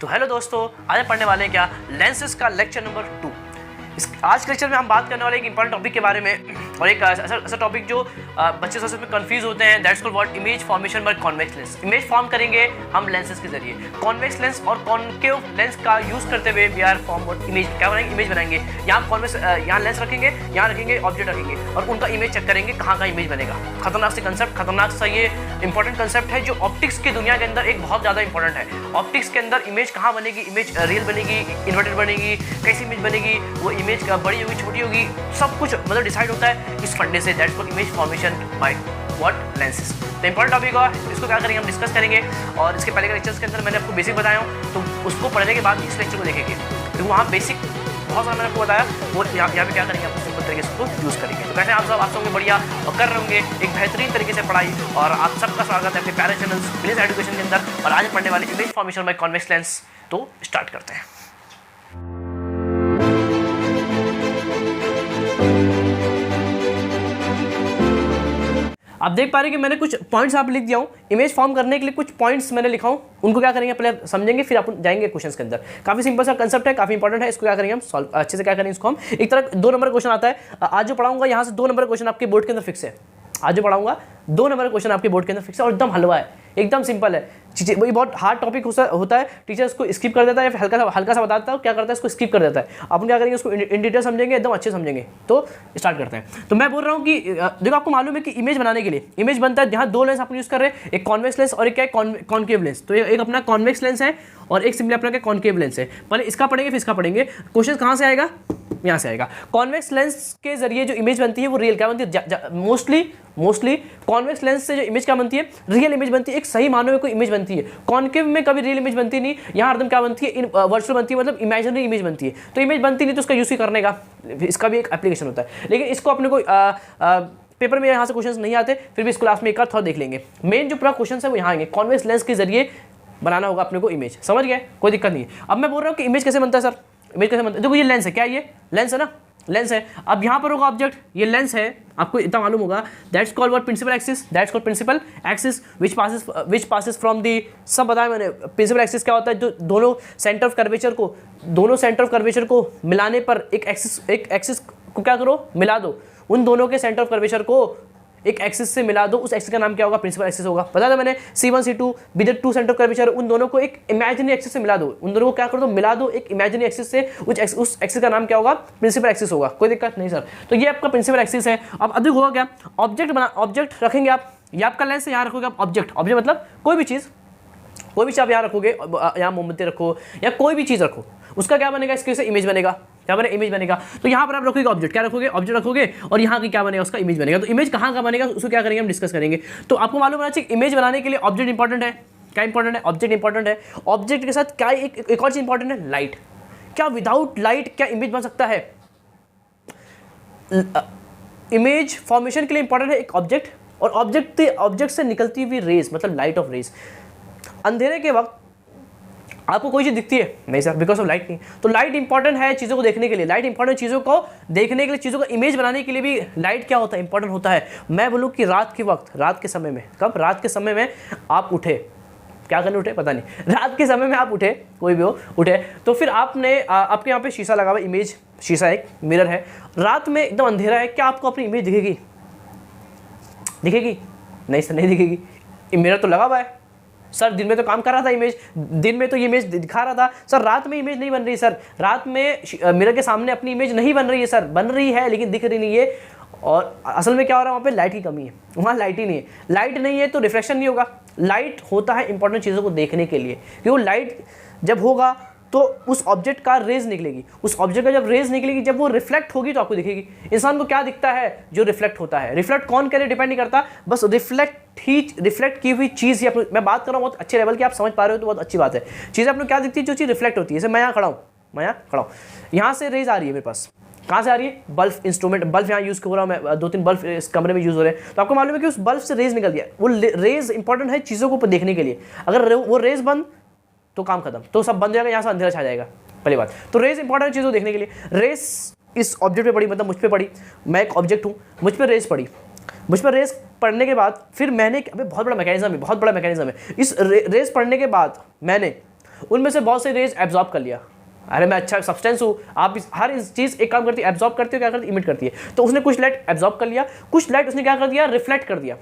तो हेलो दोस्तों, आज हम पढ़ने वाले हैं क्या लेंसेज का लेक्चर नंबर 2। आज के लेक्चर में हम बात करने वाले एक इंपॉर्टेंट टॉपिक के बारे में और एक ऐसा टॉपिक जो बच्चे सबसे में कंफ्यूज होते हैं, that's called what image formation by convex lens. Image form करेंगे हम लेंसेज के जरिए। कॉन्वेक्स लेंस और कॉनकेव लेंस का यूज करते हुए we are form what image क्या बनाएंगे, इमेज बनाएंगे। यहाँ कॉन्वेक्स यहाँ लेंस रखेंगे, यहाँ रखेंगे ऑब्जेक्ट रखेंगे और उनका इमेज चेक करेंगे कहाँ का इमेज बनेगा। खतरनाक से कंसेप्ट, खतरनाक सा ये इंपॉर्टेंट कंसेप्ट है जो ऑप्टिक्स की दुनिया के अंदर एक बहुत ज़्यादा इंपॉर्टेंट है। ऑप्टिक्स के अंदर इमेज कहाँ बनेगी, इमेज रियल बनेगी, इन्वर्टेड बनेगी, कैसी इमेज बनेगी, वो इमेज का बड़ी होगी छोटी होगी, सब कुछ मतलब डिसाइड होता है इस फंडे से, that's called image formation by what lenses. तो इंपॉर्टेंट टॉपिक है, इसको क्या करेंगे हम डिस्कस करेंगे। और इसके पहले के लेक्चर्स के अंदर मैंने आपको बेसिक बताया हूँ, तो उसको पढ़ने के बाद इस लेक्चर को देखेंगे क्योंकि वहाँ बेसिक बहुत सारा मैंने आपको बताया, वो यहाँ पे क्या करेंगे आप सिंपल तरीके से उसको यूज़ करेंगे। तो कैसे आप सब होंगे बढ़िया और कर रहे होंगे एक बेहतरीन तरीके से पढ़ाई। और आप सबका स्वागत है अपने प्यारे चैनल बिजनेस एजुकेशन के अंदर। और आज पढ़ने वाले image formation by convex lens, तो स्टार्ट करते हैं। आप देख पा रहे हैं कि मैंने कुछ पॉइंट्स आप लिख दिया हूँ। इमेज फॉर्म करने के लिए कुछ पॉइंट्स मैंने लिखा हूँ, उनको क्या करेंगे पहले समझेंगे, फिर अपन जाएंगे क्वेश्चंस के अंदर। काफी सिंपल सा कंसेप्ट है, काफी इंपॉर्टेंट है। इसको क्या करेंगे हम सॉल्व अच्छे से, क्या करेंगे इसको हम एक तरह 2 नंबर क्वेश्चन आता है। आज जो पढ़ाऊंगा यहाँ से 2 नंबर क्वेश्चन आपके बोर्ड के अंदर फिक्स है। आज जो पढ़ाऊंगा 2 नंबर क्वेश्चन आपके बोर्ड के अंदर फिक्स है और एकदम हलवा है, एकदम सिंपल है। वही बहुत हार्ड टॉपिक होता है, टीचर इसको स्किप कर देता है या फिर हल्का सा बताता है, क्या करता है इसको स्किप कर देता है। अपन क्या करेंगे उसको इन डिटेल समझेंगे, एकदम अच्छे समझेंगे। तो स्टार्ट करते हैं। तो मैं बोल रहा हूँ कि देखो आपको मालूम है कि इमेज बनाने के लिए इमेज बनता है, जहाँ 2 लेंस अपन यूज़ कर रहे हैं, एक कॉन्वेक्स लेंस और एक क्या है कॉनकेव लेंस। तो एक अपना कॉन्वेक्स लेंस है और एक सिंपली अपना क्या कॉनकेव लेंस है। पहले इसका पढ़ेंगे फिर इसका पढ़ेंगे। क्वेश्चन कहाँ से आएगा, यहाँ से आएगा। कॉन्वेक्स लेंस के जरिए जो इमेज बनती है वो रियल क्या बनती है, मोस्टली कॉन्वेक्स लेंस से जो इमेज क्या बनती है, रियल इमेज बनती है, एक सही मानों में कोई इमेज बनती है। कॉनकेव में कभी रियल इमेज बनती नहीं, यहाँ हरदम क्या बनती है, वर्चुअल बनती है, मतलब इमेजिनरी इमेज बनती है। तो इमेज बनती नहीं तो उसका यूज करने का इसका भी एक एप्लीकेशन होता है। लेकिन इसको अपने को पेपर में यहाँ से क्वेश्चन नहीं आते, फिर भी इसको लास्ट में एक थोड़ा देख लेंगे। मेन जो पूरा क्वेश्चन है वो यहाँ आएंगे, कॉन्वेक्स लेंस के जरिए बनाना होगा अपने को इमेज। समझ गए, कोई दिक्कत नहीं है। अब मैं बोल रहा हूँ कि इमेज कैसे बनता है सर, इमेज कैसे बनता है। देखो ये लेंस है, क्या ये लेंस है ना, लेंस है। अब यहाँ पर होगा ऑब्जेक्ट, ये लेंस है, आपको इतना मालूम होगा, that's called what principal axis, that's called principal axis which passes from the, सब बताया मैंने। प्रिंसिपल एक्सिस क्या होता है, जो दोनों सेंटर ऑफ कर्वेचर को मिलाने पर एक एक्सिस को क्या करो, मिला दो। उन दोनों के सेंटर ऑफ कर्वेचर को एक एक्सिस से मिला दो, उस एक्सिस का नाम क्या होगा, प्रिंसिपल एक्सिस होगा। पता था मैंने, C1 C2 with 2 centre of curvature, उन दोनों को एक इमेजिनरी एक्सिस से मिला दो, उन दोनों को क्या कर दो, मिला दो एक इमेजिनरी एक्सिस से। उस एक्सिस का नाम क्या होगा, प्रिंसिपल एक्सिस होगा। कोई दिक्कत नहीं सर। तो ये आपका प्रिंसिपल एक्सिस है। अब अधिक होगा क्या, ऑब्जेक्ट रखेंगे आप, ये आपका लेंस है, यहाँ रखोगे आप ऑब्जेक्ट मतलब कोई भी चीज़ आप यहाँ रखोगे, यहाँ मोमबत्ती रखो या कोई भी चीज़ रखो, उसका क्या बनेगा, इसके से इमेज बनेगा, क्या बनेगा, इमेज बनेगा। तो यहाँ पर आप रखोगे ऑब्जेक्ट, क्या रखोगे, ऑब्जेक्ट रखोगे और यहाँ की क्या बनेगा, उसका इमेज बनेगा। तो इमेज कहाँ का बनेगा उसको क्या करेंगे हम डिस्कस करेंगे। तो आपको मालूम होना चाहिए इमेज बनाने के लिए ऑब्जेक्ट इंपॉर्टेंट है। क्या इंपॉर्टेंट है, ऑब्जेक्ट इंपॉर्टेंट है। ऑब्जेक्ट के साथ क्या एक और चीज इंपॉर्टेंट है, लाइट। क्या विदाउट लाइट क्या इमेज बन सकता है। इमेज फॉर्मेशन के लिए इंपॉर्टेंट है एक ऑब्जेक्ट, और ऑब्जेक्ट से निकलती हुई रेज, मतलब लाइट ऑफ रेज। अंधेरे के वक्त आपको कोई चीज़ दिखती है नहीं सर, बिकॉज ऑफ लाइट नहीं। तो लाइट इंपॉर्टेंट है चीज़ों को देखने के लिए, लाइट इंपॉर्टेंट चीज़ों को देखने के लिए, चीज़ों का इमेज बनाने के लिए भी लाइट क्या होता है, इंपॉर्टेंट होता है। मैं बोलूँ कि रात के वक्त, रात के समय में, कब, रात के समय में आप उठे, क्या करने उठे पता नहीं, रात के समय में आप उठे, कोई भी हो उठे, तो फिर आपने आपके यहाँ पे शीशा लगा हुआ, इमेज शीशा एक मिरर है, रात में एकदम अंधेरा है, क्या आपको अपनी इमेज दिखेगी नहीं सर, नहीं दिखेगी। मिरर तो लगा हुआ है सर, दिन में तो काम कर रहा था इमेज, दिन में तो ये इमेज दिखा रहा था सर, रात में इमेज नहीं बन रही सर, रात में मिरर के सामने अपनी इमेज नहीं बन रही है सर, बन रही है लेकिन दिख रही नहीं है। और असल में क्या हो रहा है, वहाँ पे लाइट की कमी है, वहाँ लाइट ही नहीं है। लाइट नहीं है तो रिफ्लेक्शन नहीं होगा। लाइट होता है इंपॉर्टेंट चीज़ों को देखने के लिए, क्योंकि लाइट जब होगा तो उस ऑब्जेक्ट का रेज निकलेगी, उस ऑब्जेक्ट का जब रेज निकलेगी, जब वो रिफ्लेक्ट होगी तो आपको दिखेगी। इंसान को क्या दिखता है, जो रिफ्लेक्ट होता है। रिफ्लेक्ट कौन करे डिपेंड नहीं करता, बस रिफ्लेक्ट की हुई चीज़ ही। मैं बात कर रहा हूँ बहुत अच्छे लेवल की, आप समझ पा रहे हो तो बहुत अच्छी बात है। चीज़ें आपको क्या दिखती है, जो चीज़ रिफ्लेक्ट होती है। जैसे मैं यहाँ खड़ा हूँ, यहाँ से रेज आ रही है मेरे पास, कहाँ से आ रही है, बल्ब इंस्ट्रूमेंट, बल्ब यहाँ यूज़ हो रहा हूँ मैं, 2-3 बल्ब इस कमरे में यूज़ हो रहे हैं। तो आपको मालूम है कि उस बल्ब से रेज निकल गया, वो रेज इंपॉर्टेंट है चीज़ों को देखने के लिए। अगर वो रेज बंद तो काम खत्म, तो सब बंद हो जाएगा, यहाँ से अंधेरा छा जाएगा, पहली बात। तो रेज इंपॉर्टेंट चीज़ों को देखने के लिए। रेस इस ऑब्जेक्ट पे पड़ी, मतलब मुझ पे पड़ी, मैं एक ऑब्जेक्ट हूँ, मुझ पे रेस पड़ी, मुझ पर रेस पढ़ने के बाद फिर मैंने, अबे बहुत बड़ा मैकेनिज्म है, इस रेस पढ़ने के बाद मैंने उनमें से बहुत से रेज एब्जॉर्ब कर लिया। अरे मैं अच्छा सब्सटेंस हूँ, आप हर इस चीज़ एक काम करती है, एब्जॉर्ब करती है, क्या करती है, इमिट करती है। तो उसने कुछ लाइट एब्जॉर्ब कर लिया, कुछ लाइट उसने क्या कर दिया, रिफ्लेक्ट कर दिया।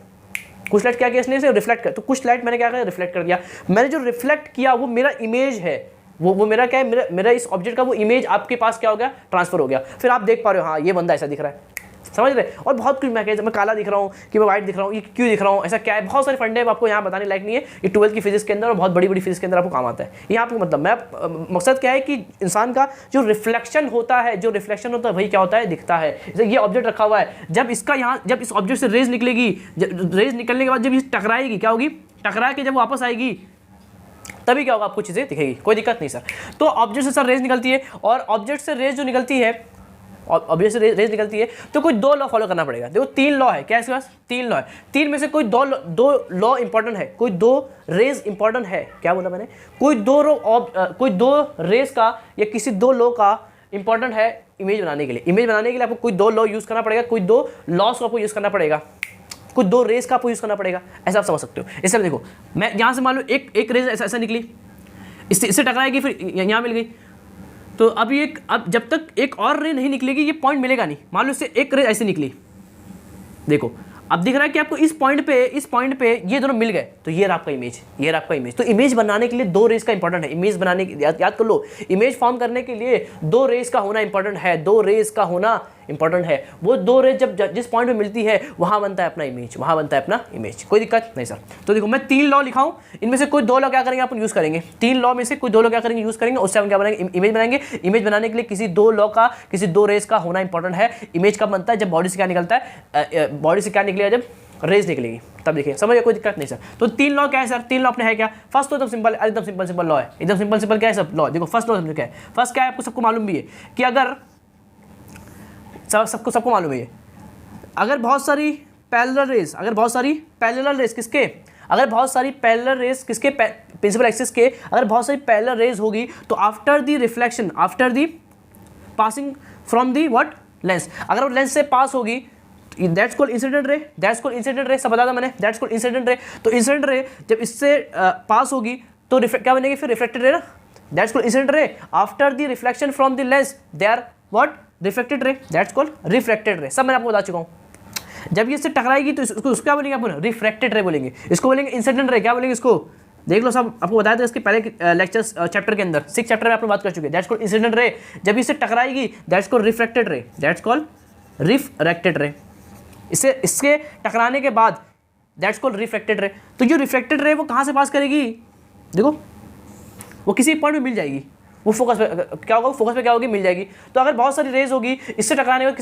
कुछ लाइट क्या किया इसने, इसे रिफ्लेक्ट कर, तो कुछ लाइट मैंने क्या किया, रिफ्लेक्ट कर दिया। मैंने जो रिफ्लेक्ट किया वो मेरा इमेज है, वो मेरा क्या है, मेरा इस ऑब्जेक्ट का वो इमेज आपके पास क्या हो गया, ट्रांसफर हो गया। फिर आप देख पा रहे हो हाँ ये बंदा ऐसा दिख रहा है, समझ रहे। और बहुत कुछ मैं काला दिख रहा हूँ कि मैं वाइट दिख रहा हूँ, ये क्यों दिख रहा हूँ, ऐसा क्या है, बहुत सारे फंडे आपको यहाँ बताने लायक नहीं है। ये 12th की फिजिक्स के अंदर और बहुत बड़ी बड़ी फिजिक्स के अंदर आपको काम आता है। यहाँ पे मतलब मैं मकसद क्या है कि इंसान का जो रिफ्लेक्शन होता है वही क्या होता है, दिखता है। जैसे ये ऑब्जेक्ट रखा हुआ है, जब इसका यहाँ जब इस ऑब्जेक्ट से रेज निकलेगी, रेज निकलने के बाद जब ये टकराएगी, क्या होगी, टकरा के जब वापस आएगी तभी क्या होगा, आपको चीज़ें दिखेगी। कोई दिक्कत नहीं सर। तो ऑब्जेक्ट से सर रेज निकलती है, और ऑब्जेक्ट से रेज जो निकलती है, ऑब्जेक्ट से रेज निकलती है, तो कोई 2 लॉ फॉलो करना पड़ेगा। देखो 3 लॉ है, क्या इसके पास 3 लॉ है, 3 में से कोई दो लॉ इंपॉर्टेंट है, कोई 2 रेज इंपॉर्टेंट है। क्या बोला मैंने, कोई 2 रेज का या किसी 2 लॉ का इंपॉर्टेंट है इमेज बनाने के लिए। इमेज बनाने के लिए आपको कोई 2 लॉ यूज़ करना पड़ेगा, कोई 2 लॉस को आपको यूज़ करना पड़ेगा, कुछ 2 रेज का आपको यूज़ करना पड़ेगा। ऐसा आप समझ सकते हो। इससे देखो मैं यहाँ से मान लो एक रेज ऐसा निकली, इससे टकराएगी, फिर यहाँ मिल गई। तो अब जब तक एक और रे नहीं निकलेगी ये पॉइंट मिलेगा नहीं। मान लो इससे एक रे ऐसे निकली, देखो अब दिख रहा है कि आपको इस पॉइंट पे ये दोनों मिल गए, तो ये रहा आपका इमेज, तो इमेज बनाने के लिए 2 रेज का इंपॉर्टेंट है। इमेज बनाने के याद कर लो, इमेज फॉर्म करने के लिए 2 रेज का होना इंपॉर्टेंट है, 2 रेज का होना इंपॉर्टेंट है। वो 2 रेज जब जिस पॉइंट पे मिलती है वहां बनता है अपना इमेज, कोई दिक्कत नहीं सर। तो देखो मैं 3 लॉ लिखाऊं, इनमें से कोई 2 लॉ क्या करेंगे अपन यूज करेंगे, 3 लॉ में से कोई 2 लॉ क्या करेंगे, यूज करेंगे, उससे हम क्या बनाएंगे, इमेज बनाएंगे। इमेज बनाने के लिए किसी 2 लॉ का, किसी 2 रेज का होना इंपॉर्टेंट है। इमेज कब बनता है, जब बॉडी से क्या निकलता है, बॉडी से क्या निकलेगा, जब रेज निकलेगी तब देखिए, समझिए, कोई दिक्कत नहीं सर। तो 3 लॉ क्या है सर, 3 लॉ अपने है क्या, फर्स्ट तो एकदम सिंपल लॉ है, एकदम सिंपल क्या है सब लॉ। देखो फर्स्ट लॉ समझो क्या है, फर्स्ट क्या है, आपको सबको मालूम भी है कि अगर सबको मालूम है, अगर बहुत सारी पैरेलल रेस, किसके प्रिंसिपल एक्सिस के, अगर बहुत सारी पैरेलल रेस होगी, तो after the passing from the what lens, अगर वो लेंस से पास होगी, दैट्स कॉल्ड इंसिडेंट रे, सब बता था मैंने, दैट्स कॉल्ड इंसिडेंट रे। तो इंसिडेंट रे जब इससे पास होगी तो क्या बनेगी, फिर रिफ्लेक्टेड रे ना, that's called incident ray. After the reflection from the lens they are what, reflected ray, that's called refracted ray. सब मैंने आपको बता चुका हूँ। जब ये इससे टकराएगी तो इसको क्या बोलेंगे, आप रिफ्रैक्टेड रे बोलेंगे, इसको बोलेंगे इंसिडेंट रे, क्या बोलेंगे इसको, देख लो सब आपको बताया था इसके पहले लेक्चर्स चैप्टर के अंदर, 6 चैप्टर में आपने बात कर चुके हैं। दैट्स कॉल्ड इंसिडेंट रे। जब इससे टकराएगी दैट्स कॉल्ड रिफ्रैक्टेड रे, इसके टकराने के बाद दैट्स कॉल्ड रिफ्रैक्टेड रे। तो जो रिफ्रैक्टेड रे वो कहाँ से पास करेगी, देखो वो किसी पॉइंट में मिल जाएगी, वो फोकस पे क्या होगा, फोकस पे क्या होगी, मिल जाएगी। तो अगर बहुत सारी रेज होगी, इससे टकराने के बाद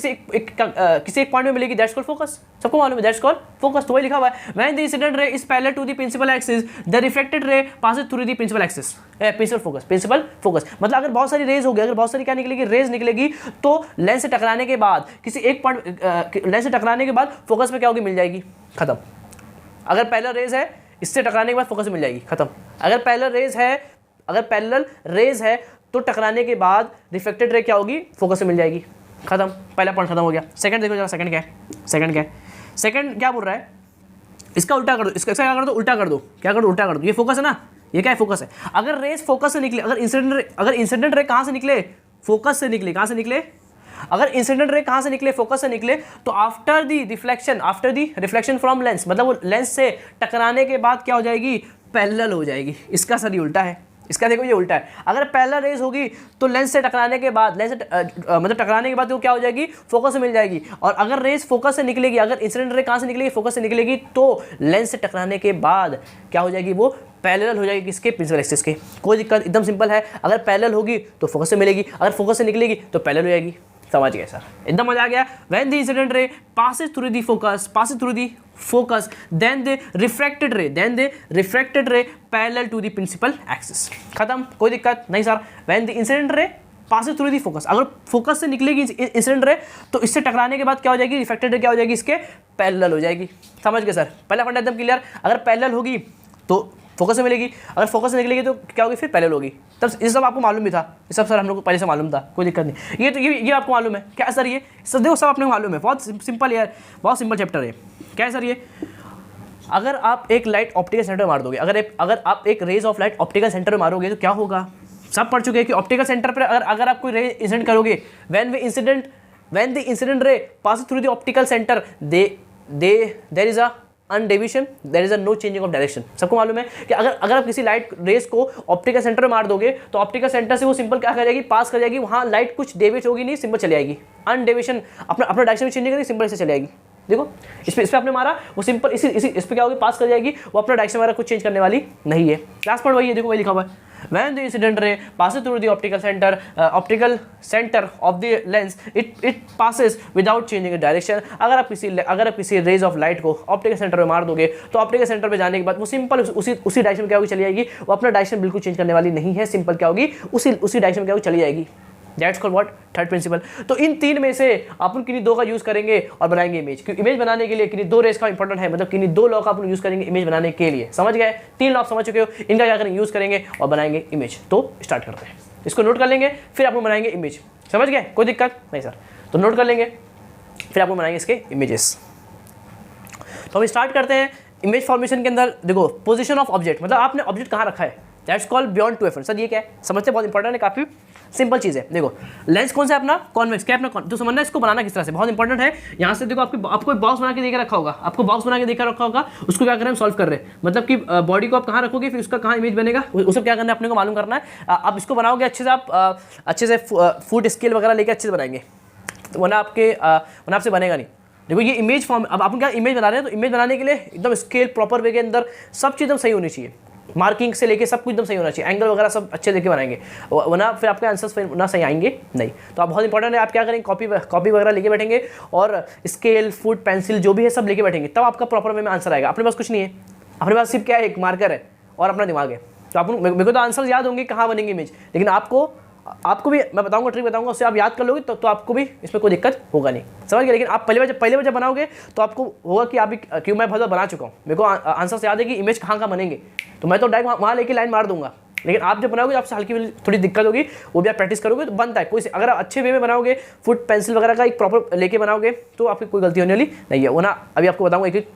किसी एक पॉइंट में मिलेगी, दैट्स कॉल्ड फोकस, सबको मालूम है, दैट्स कॉल्ड फोकस। तो वही लिखा हुआ है, when the incident ray is parallel to the principal axis the reflected ray passes through the principal axis, principal focus. मतलब अगर बहुत सारी रेज होगी, अगर बहुत सारी क्या निकलेगी, रेज निकलेगी, तो लेंस से टकराने के बाद किसी एक पॉइंट, लेंस से टकराने के बाद फोकस पे क्या होगी, मिल जाएगी, खत्म। अगर पैरेलल रेज है, इससे टकराने के बाद फोकस मिल जाएगी, खत्म। अगर पैरेलल रेज है तो टकराने के बाद रिफ्लेक्टेड रे क्या होगी, फोकस से मिल जाएगी, खत्म। पहला पॉइंट खत्म हो गया। सेकंड देखो जरा, सेकंड क्या बोल रहा है, इसका उल्टा कर दो, इसका क्या कर दो, उल्टा कर दो, ये फोकस है ना, ये क्या है, फोकस है। अगर रेस फोकस से निकले, अगर इंसिडेंट रे कहाँ से निकले, फोकस से निकले, कहाँ से निकले, अगर इंसिडेंट रे कहाँ से निकले, फोकस से निकले, तो after the reflection from lens, मतलब वो लेंस से टकराने के बाद क्या हो जाएगी, पैरेलल हो जाएगी। इसका सर ये उल्टा है, इसका देखो ये उल्टा है। अगर पैरेलल रेज होगी तो लेंस से टकराने के बाद, मतलब टकराने के बाद वो क्या हो जाएगी, फोकस से मिल जाएगी। और अगर रेज फोकस से निकलेगी, अगर इंसिडेंट रे कहाँ से निकलेगी, फोकस से निकलेगी, तो लेंस से टकराने के बाद क्या हो जाएगी, वो पैरेलल हो जाएगी किसके, प्रिंसिपल एक्सिस के। कोई दिक्कत, एकदम सिंपल है। अगर पैरेलल होगी तो फोकस से मिलेगी, अगर फोकस से निकलेगी तो पैरेलल हो जाएगी। समझ गए सर, एकदम मजा आ गया। व्हेन द इंसिडेंट रे passes through the focus then the refracted ray parallel to the principal axis, खत्म। कोई दिक्कत नहीं सर। व्हेन द इंसिडेंट रे passes through the focus, अगर फोकस से निकलेगी इंसिडेंट रे तो इससे टकराने के बाद क्या हो जाएगी, रिफ्लेक्टेड रे क्या हो जाएगी, इसके पैरेलल हो जाएगी। समझ गए सर, पहला फंडा एकदम क्लियर। अगर पैरेलल होगी तो फोकस से मिलेगी, अगर फोकस से निकलेगी तो क्या होगी, फिर पैरेलल होगी। तब ये सब आपको मालूम भी था, ये सब सर हम लोग को पहले से मालूम था, कोई दिक्कत नहीं। ये आपको मालूम है क्या सर, ये सब देखो सब अपने को मालूम है, बहुत सिंपल यार, बहुत सिंपल चैप्टर है। क्या है सर ये, अगर आप एक लाइट ऑप्टिकल सेंटर में मार दोगे, अगर आप एक rays of light optical centre में मारोगे तो क्या होगा? सब पढ़ चुके हैं कि ऑप्टिकल सेंटर पर अगर आप कोई रे इंसिडेंट करोगे, when the incident ray passes through the optical center, there is a undeviation, there is a no changing of direction। सबको मालूम है कि अगर आप किसी लाइट रेस को ऑप्टिकल सेंटर में मार दोगे तो ऑप्टिकल सेंटर से वो सिंपल क्या कर जाएगी, पास कर जाएगी, वहाँ लाइट कुछ डेविएट होगी नहीं, सिंपल चली आएगी। अनडेविएशन अपना डायरेक्शन चेंज करेगी, सिंपल से चली आएगी। देखो इस पे आपने मारा, वो सिंपल इस पे क्या होगी, पास कर जाएगी, वो अपना डायरेक्शन वगैरह कुछ चेंज करने वाली नहीं है। लास्ट पार्ट वही है, देखो वही लिखा हुआ है, when the incident ray passes through the optical center of the lens, it passes without changing its direction। अगर आप किसी रेज ऑफ लाइट को ऑप्टिकल सेंटर में मार दोगे तो ऑप्टिकल सेंटर पे जाने के बाद वो सिंपल उसी डायरेक्शन में क्या होगी, चली जाएगी। वो अपना डायरेक्शन बिल्कुल चेंज करने वाली नहीं है, सिंपल क्या होगी, उसी डायरेक्शन में क्या होगी, चली जाएगी। That's called what, third principal. तो इन तीन में से अपन किन्हीं दो का यूज करेंगे और बनाएंगे इमेज, क्योंकि इमेज बनाने के लिए किन्हीं दो रेस का इंपॉर्टेंट है, मतलब किन्हीं दो लॉ का अपन यूज करेंगे इमेज बनाने के लिए। समझ गए? तीन लॉ समझ चुके हो, इनका क्या करेंगे, यूज करेंगे और बनाएंगे इमेज। तो स्टार्ट करते हैं, इसको नोट कर लेंगे, फिर आपको बनाएंगे इमेज। समझ गए? कोई दिक्कत नहीं सर? तो नोट कर लेंगे, फिर आपको बनाएंगे इसके इमेजेस। तो हम स्टार्ट करते हैं इमेज फॉर्मेशन के अंदर। देखो पोजीशन ऑफ ऑब्जेक्ट, मतलब आपने ऑब्जेक्ट कहाँ रखा है, that's called beyond 2f। Sir ये क्या है समझते, बहुत इंपॉर्टेंट है, काफी सिंपल चीज़ है। देखो लेंस कौन सा है अपना, कॉन्वेक्स। क्या अपना तो समझना, इसको बनाना किस तरह से, बहुत इंपॉर्टेंट है। यहाँ से देखो आपको एक बॉक्स बना के देकर रखा होगा, उसको क्या करें हम सॉल्व कर रहे हैं, मतलब कि बॉडी को आप कहाँ रखोगे, फिर उसका कहाँ इमेज बनेगा, उसको क्या करना है अपने को मालूम करना है। आप इसको बनाओगे अच्छे से, आप अच्छे से फुट स्केल वगैरह लेके अच्छे से बनाएंगे, तो वरना आपसे बनेगा नहीं। देखो ये इमेज फॉर्म, अब अपन क्या इमेज बना रहे हैं, तो इमेज बनाने के लिए एकदम स्केल प्रॉपर वे के अंदर सब चीज़ एकदम सही होनी चाहिए, मार्किंग से लेके सब कुछ एकदम सही होना चाहिए, एंगल वगैरह सब अच्छे देके बनाएंगे, वरना फिर आपके आंसर्स ना सही आएंगे नहीं। तो आप बहुत इंपॉर्टेंट है, आप क्या करेंगे, कॉपी वगैरह लेके बैठेंगे और स्केल फुट पेंसिल जो भी है सब लेके बैठेंगे, तब आपका प्रॉपर वे में आंसर आएगा। अपने पास कुछ नहीं है, अपने पास सिर्फ क्या है, एक मार्कर है और अपना दिमाग है। तो आप मेरे को तो आंसर याद होंगे कहाँ बनेंगे इमेज, लेकिन आपको भी मैं बताऊंगा, ट्रिक बताऊंगा, उससे आप याद कर लोगे तो आपको भी इसमें कोई दिक्कत होगा नहीं। समझ गए? लेकिन आप पहले बार जब बनाओगे तो आपको होगा कि आप भी, क्यों मैं बहुत बार बना चुका हूँ, मेरे को आंसर से याद है कि इमेज कहाँ बनेंगे, तो मैं तो डायरेक्ट वहाँ लेके लाइन मार दूंगा। लेकिन आप जब बनाओगे आपसे हल्की थोड़ी दिक्कत होगी, वो भी आप प्रैक्टिस करोगे तो बनता है। कोई अगर आप अच्छे वे में बनाओगे, फुट पेंसिल वगैरह का एक प्रॉपर लेके बनाओगे तो आपकी कोई गलती होने वाली नहीं है। वो ना अभी आपको बताऊँगा एक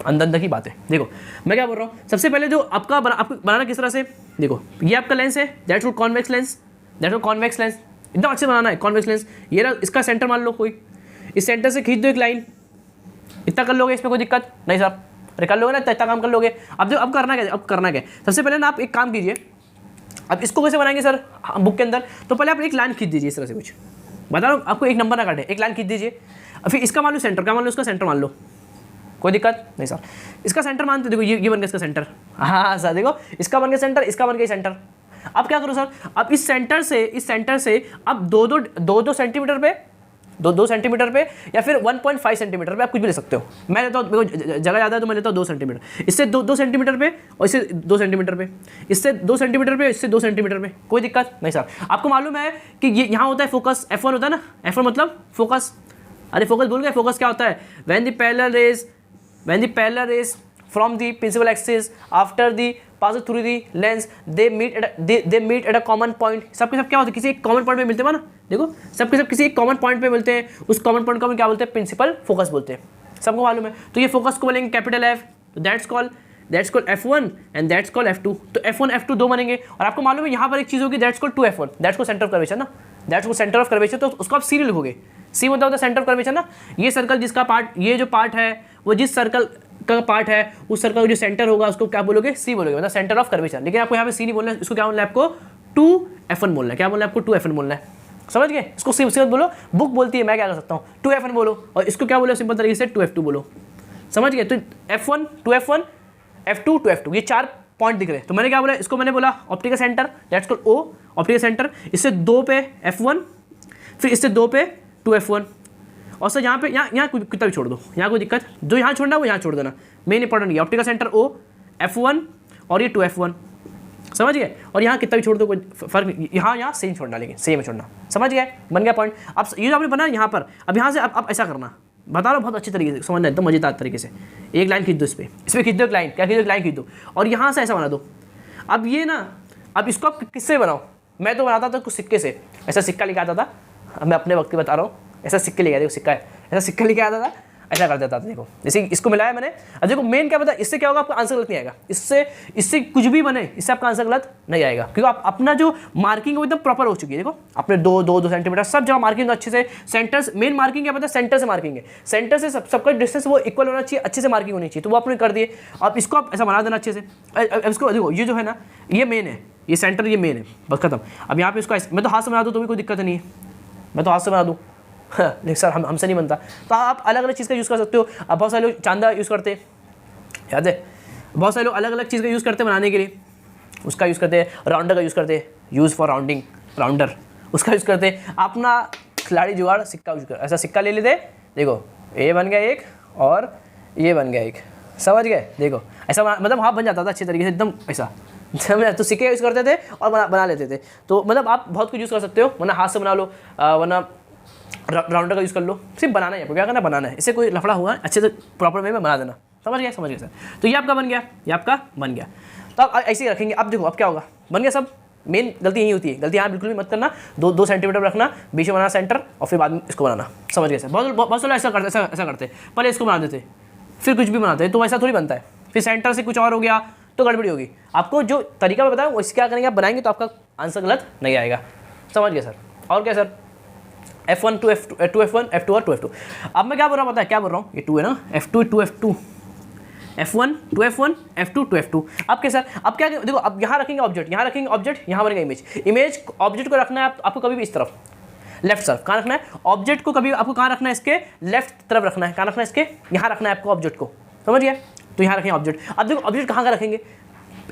अंदर की बात है। देखो मैं क्या बोल रहा हूँ, सबसे पहले जो आपको बनाना किस तरह से, देखो ये आपका लेंस है, दैट्स वॉट कॉन्वेक्स लेंस, एकदम अच्छे बनाना है कॉन्वेक्स लेंस। ये ना इसका सेंटर मान लो, कोई इस सेंटर से खींच दो एक लाइन, इतना कर लोगे, इसमें कोई दिक्कत नहीं सर, अरे कर लोगे ना, इतना काम कर लोगे। अब करना क्या, सबसे पहले ना आप एक काम कीजिए, अब इसको कैसे बनाएंगे सर बुक के अंदर, तो पहले आप एक लाइन खींच दीजिए इस तरह से, कुछ बता रहा हूँ आपको, एक नंबर ना काटे, एक लाइन खींच दीजिए। फिर इसका मान लो सेंटर, क्या मान लो, इसका सेंटर मान लो, कोई दिक्कत नहीं सर, इसका सेंटर मानते, देखो ये बन गया इसका सेंटर, हाँ सर देखो इसका बन गया सेंटर, इसका बन गया सेंटर। अब क्या करो सर, अब इस सेंटर से अब दो सेंटीमीटर पे, दो सेंटीमीटर पे या फिर 1.5 सेंटीमीटर पे, आप कुछ भी ले सकते हो। मैं लेता हूँ, जगह ज़्यादा है तो मैं लेता हूँ 2 सेंटीमीटर, इससे 2 सेंटीमीटर पे और इससे 2 सेंटीमीटर पे, इससे 2 सेंटीमीटर पे, इससे 2 सेंटीमीटर पे, कोई दिक्कत नहीं सर। आपको मालूम है कि ये यहाँ होता है फोकस, F1 होता है ना, F1 मतलब फोकस। अरे फोकस भूल गए, फोकस क्या होता है, when the parallel rays from the principal axis after the passes through the lens they meet at a common point। सबके सब क्या होता है, किसी एक कॉमन पॉइंट पे मिलते हैं ना, देखो सबके सब किसी एक कॉमन पॉइंट पे मिलते हैं, उस कॉमन पॉइंट को हम क्या बोलते हैं, प्रिंसिपल फोकस बोलते हैं, सबको मालूम है। तो ये फोकस को बोलेंगे कैपिटल F, तो that's called F1 and that's called F2। तो F1 F2 दो बनेंगे, और आपको मालूम है यहाँ पर एक चीज़ होगी, दैट्स कॉल्ड 2F1, दैट्स को सेंटर ऑफ कर्वेचर ना, दैट्स को सेंटर ऑफ कर्वेचर, तो उसको आप सी लिखोगे, सी मतलब होता है सेंटर ऑफ कर्वेचर ना। ये सर्कल जिसका पार्ट, ये जो पार्ट है वो जिस सर्कल का पार्ट है, उस सर्कल का जो सेंटर होगा उसको क्या बोलोगे, सी बोलोगे, मतलब सेंटर ऑफ कर्वेचर। लेकिन आपको यहाँ पे सी नहीं बोलना है, इसको क्या बोलना है, आपको 2F1 बोलना है। क्या बोलना है आपको, 2F1 बोलना है, समझ गए? इसको सी मत बोलो, बुक बोलती है, मैं क्या कर सकता हूँ, 2F1 बोलो, और इसको क्या बोलो सिंपल तरीके से 2F2 बोलो, समझ गए? तो F1 2F1 F2 2F2, ये 4 पॉइंट दिख रहे हैं। तो मैंने क्या बोला, इसको मैंने बोला optical centre, that's called O, optical centre, इससे 2 पे F1, फिर इससे 2 पे 2F1, और सर यहाँ पे यहाँ कितना भी छोड़ दो, यहाँ कोई दिक्कत, जो यहाँ छोड़ना वो यहाँ छोड़ देना, मेन इंपॉर्टेंट ये ऑप्टिकल सेंटर O, F1 और ये 2F1, समझ गए? और यहाँ कितना भी छोड़ दो, कोई फर्क, यहाँ सेम छोड़ना, लेकिन सेम छोड़ना, समझ गए? बन गया पॉइंट। अब ये जो आपने बना यहाँ पर, अब यहाँ से अब ऐसा करना, बता रहा हूँ बहुत अच्छी तरीके से समझना, एकदम मजेदार तरीके से। एक लाइन खींच दो, इस पर खींच दो एक लाइन, क्या खींच दो, एक लाइन खींच दो, और यहाँ से ऐसा बना दो। अब ये ना, अब इसको आप किससे बनाओ, मैं तो बनाता था कुछ सिक्के से, ऐसा सिक्का लेके आता था, मैं अपने वक्त की बता रहा हूँ, ऐसा सिक्के लेके आया, सिक्का है, ऐसा सिक्का लेके आता था, ऐसा कर देता था। देखो जैसे इसको मिलाया मैंने, अब देखो मेन क्या पता इससे क्या होगा, आपका आंसर गलत नहीं आएगा, इससे कुछ भी बने इससे आपका आंसर गलत नहीं आएगा, क्योंकि आप अपना जो मार्किंग है वो एकदम प्रॉपर हो चुकी है। देखो अपने 2 सेंटीमीटर सब जगह मार्किंग अच्छे से, सेंटर मेन मार्किंग क्या पता है, सेंटर से मार्किंग है, सेंटर से सबका डिस्टेंस वो इक्वल होना चाहिए, अच्छे से मार्किंग होनी चाहिए, तो वो आपने कर दिए। अब इसको आप ऐसा बना देना अच्छे से। अब इसको देखो ये जो है ना ये मेन है, ये सेंटर ये मेन है, बस खत्म। अब यहाँ पे इसको मैं तो हाथ से बना दूँ तो भी कोई दिक्कत नहीं है, मैं तो हाथ से बना दूँ, लेकिन सर हमसे नहीं बनता। तो आप अलग अलग चीज़ का यूज़ कर सकते हो। अब बहुत सारे लोग चांदा यूज़ करते हैं, याद है, बहुत सारे लोग अलग अलग चीज़ का यूज़ करते हैं बनाने के लिए, उसका यूज़ करते हैं, राउंडर का यूज़ करते हैं, यूज़ फॉर राउंडिंग, राउंडर उसका यूज़ करते हैं। अपना खिलाड़ी जुगाड़ सिक्का यूज कर, ऐसा सिक्का ले लेते, देखो ये बन गया एक और ये बन गया एक, समझ गए। देखो ऐसा मतलब हाफ बन जाता था अच्छे तरीके से एकदम ऐसा, तो सिक्के यूज़ करते थे और बना लेते थे। तो मतलब आप बहुत कुछ यूज़ कर सकते हो, वरना हाथ से बना लो, वरना राउंडर का यूज़ कर लो, सिर्फ बनाना है आपको, क्या करना बनाना है, इससे कोई लफड़ा हुआ अच्छे से प्रॉपर वे में बना देना, समझ गया सर। तो ये आपका बन गया, ये आपका बन गया। तो आप ऐसे ही रखेंगे। अब देखो अब क्या होगा, बन गया सब। मेन गलती यही होती है, गलती यहाँ बिल्कुल भी मत करना, 2 सेंटीमीटर रखना, बीच में बनाना सेंटर और फिर बाद में इसको बनाना, समझ गए सर। बहुत लोग ऐसा करते पहले इसको बना देते फिर कुछ भी बनाते हैं, तो ऐसा थोड़ी बनता है, फिर सेंटर से कुछ और हो गया तो गड़बड़ी होगी। आपको जो तरीका मैं बताया उससे क्या करेंगे, आप बनाएंगे तो आपका आंसर गलत नहीं आएगा, समझ गए सर। और क्या sir, F1 to F1 F2 और 2F2। अब मैं क्या बोल रहा हूँ पता है, क्या बोल रहा हूँ, ये 2 है ना, F2 to F2, F1 to F1 F2 to F2। अब क्या सर, अब क्या देखो, अब यहाँ रखेंगे ऑब्जेक्ट, यहाँ रखेंगे ऑब्जेक्ट, यहाँ बनेगा इमेज ऑब्जेक्ट को रखना है आपको कभी भी इस तरफ लेफ्ट तरफ, कहाँ रखना है ऑब्जेक्ट को, कभी आपको कहाँ रखना है, इसके लेफ्ट तरफ रखना है, कहाँ रखना है, इसके यहाँ रखना है आपको ऑब्जेक्ट को, समझ गया। तो यहाँ रखेंगे ऑब्जेक्ट। अब देखो ऑब्जेक्ट कहाँ का रखेंगे,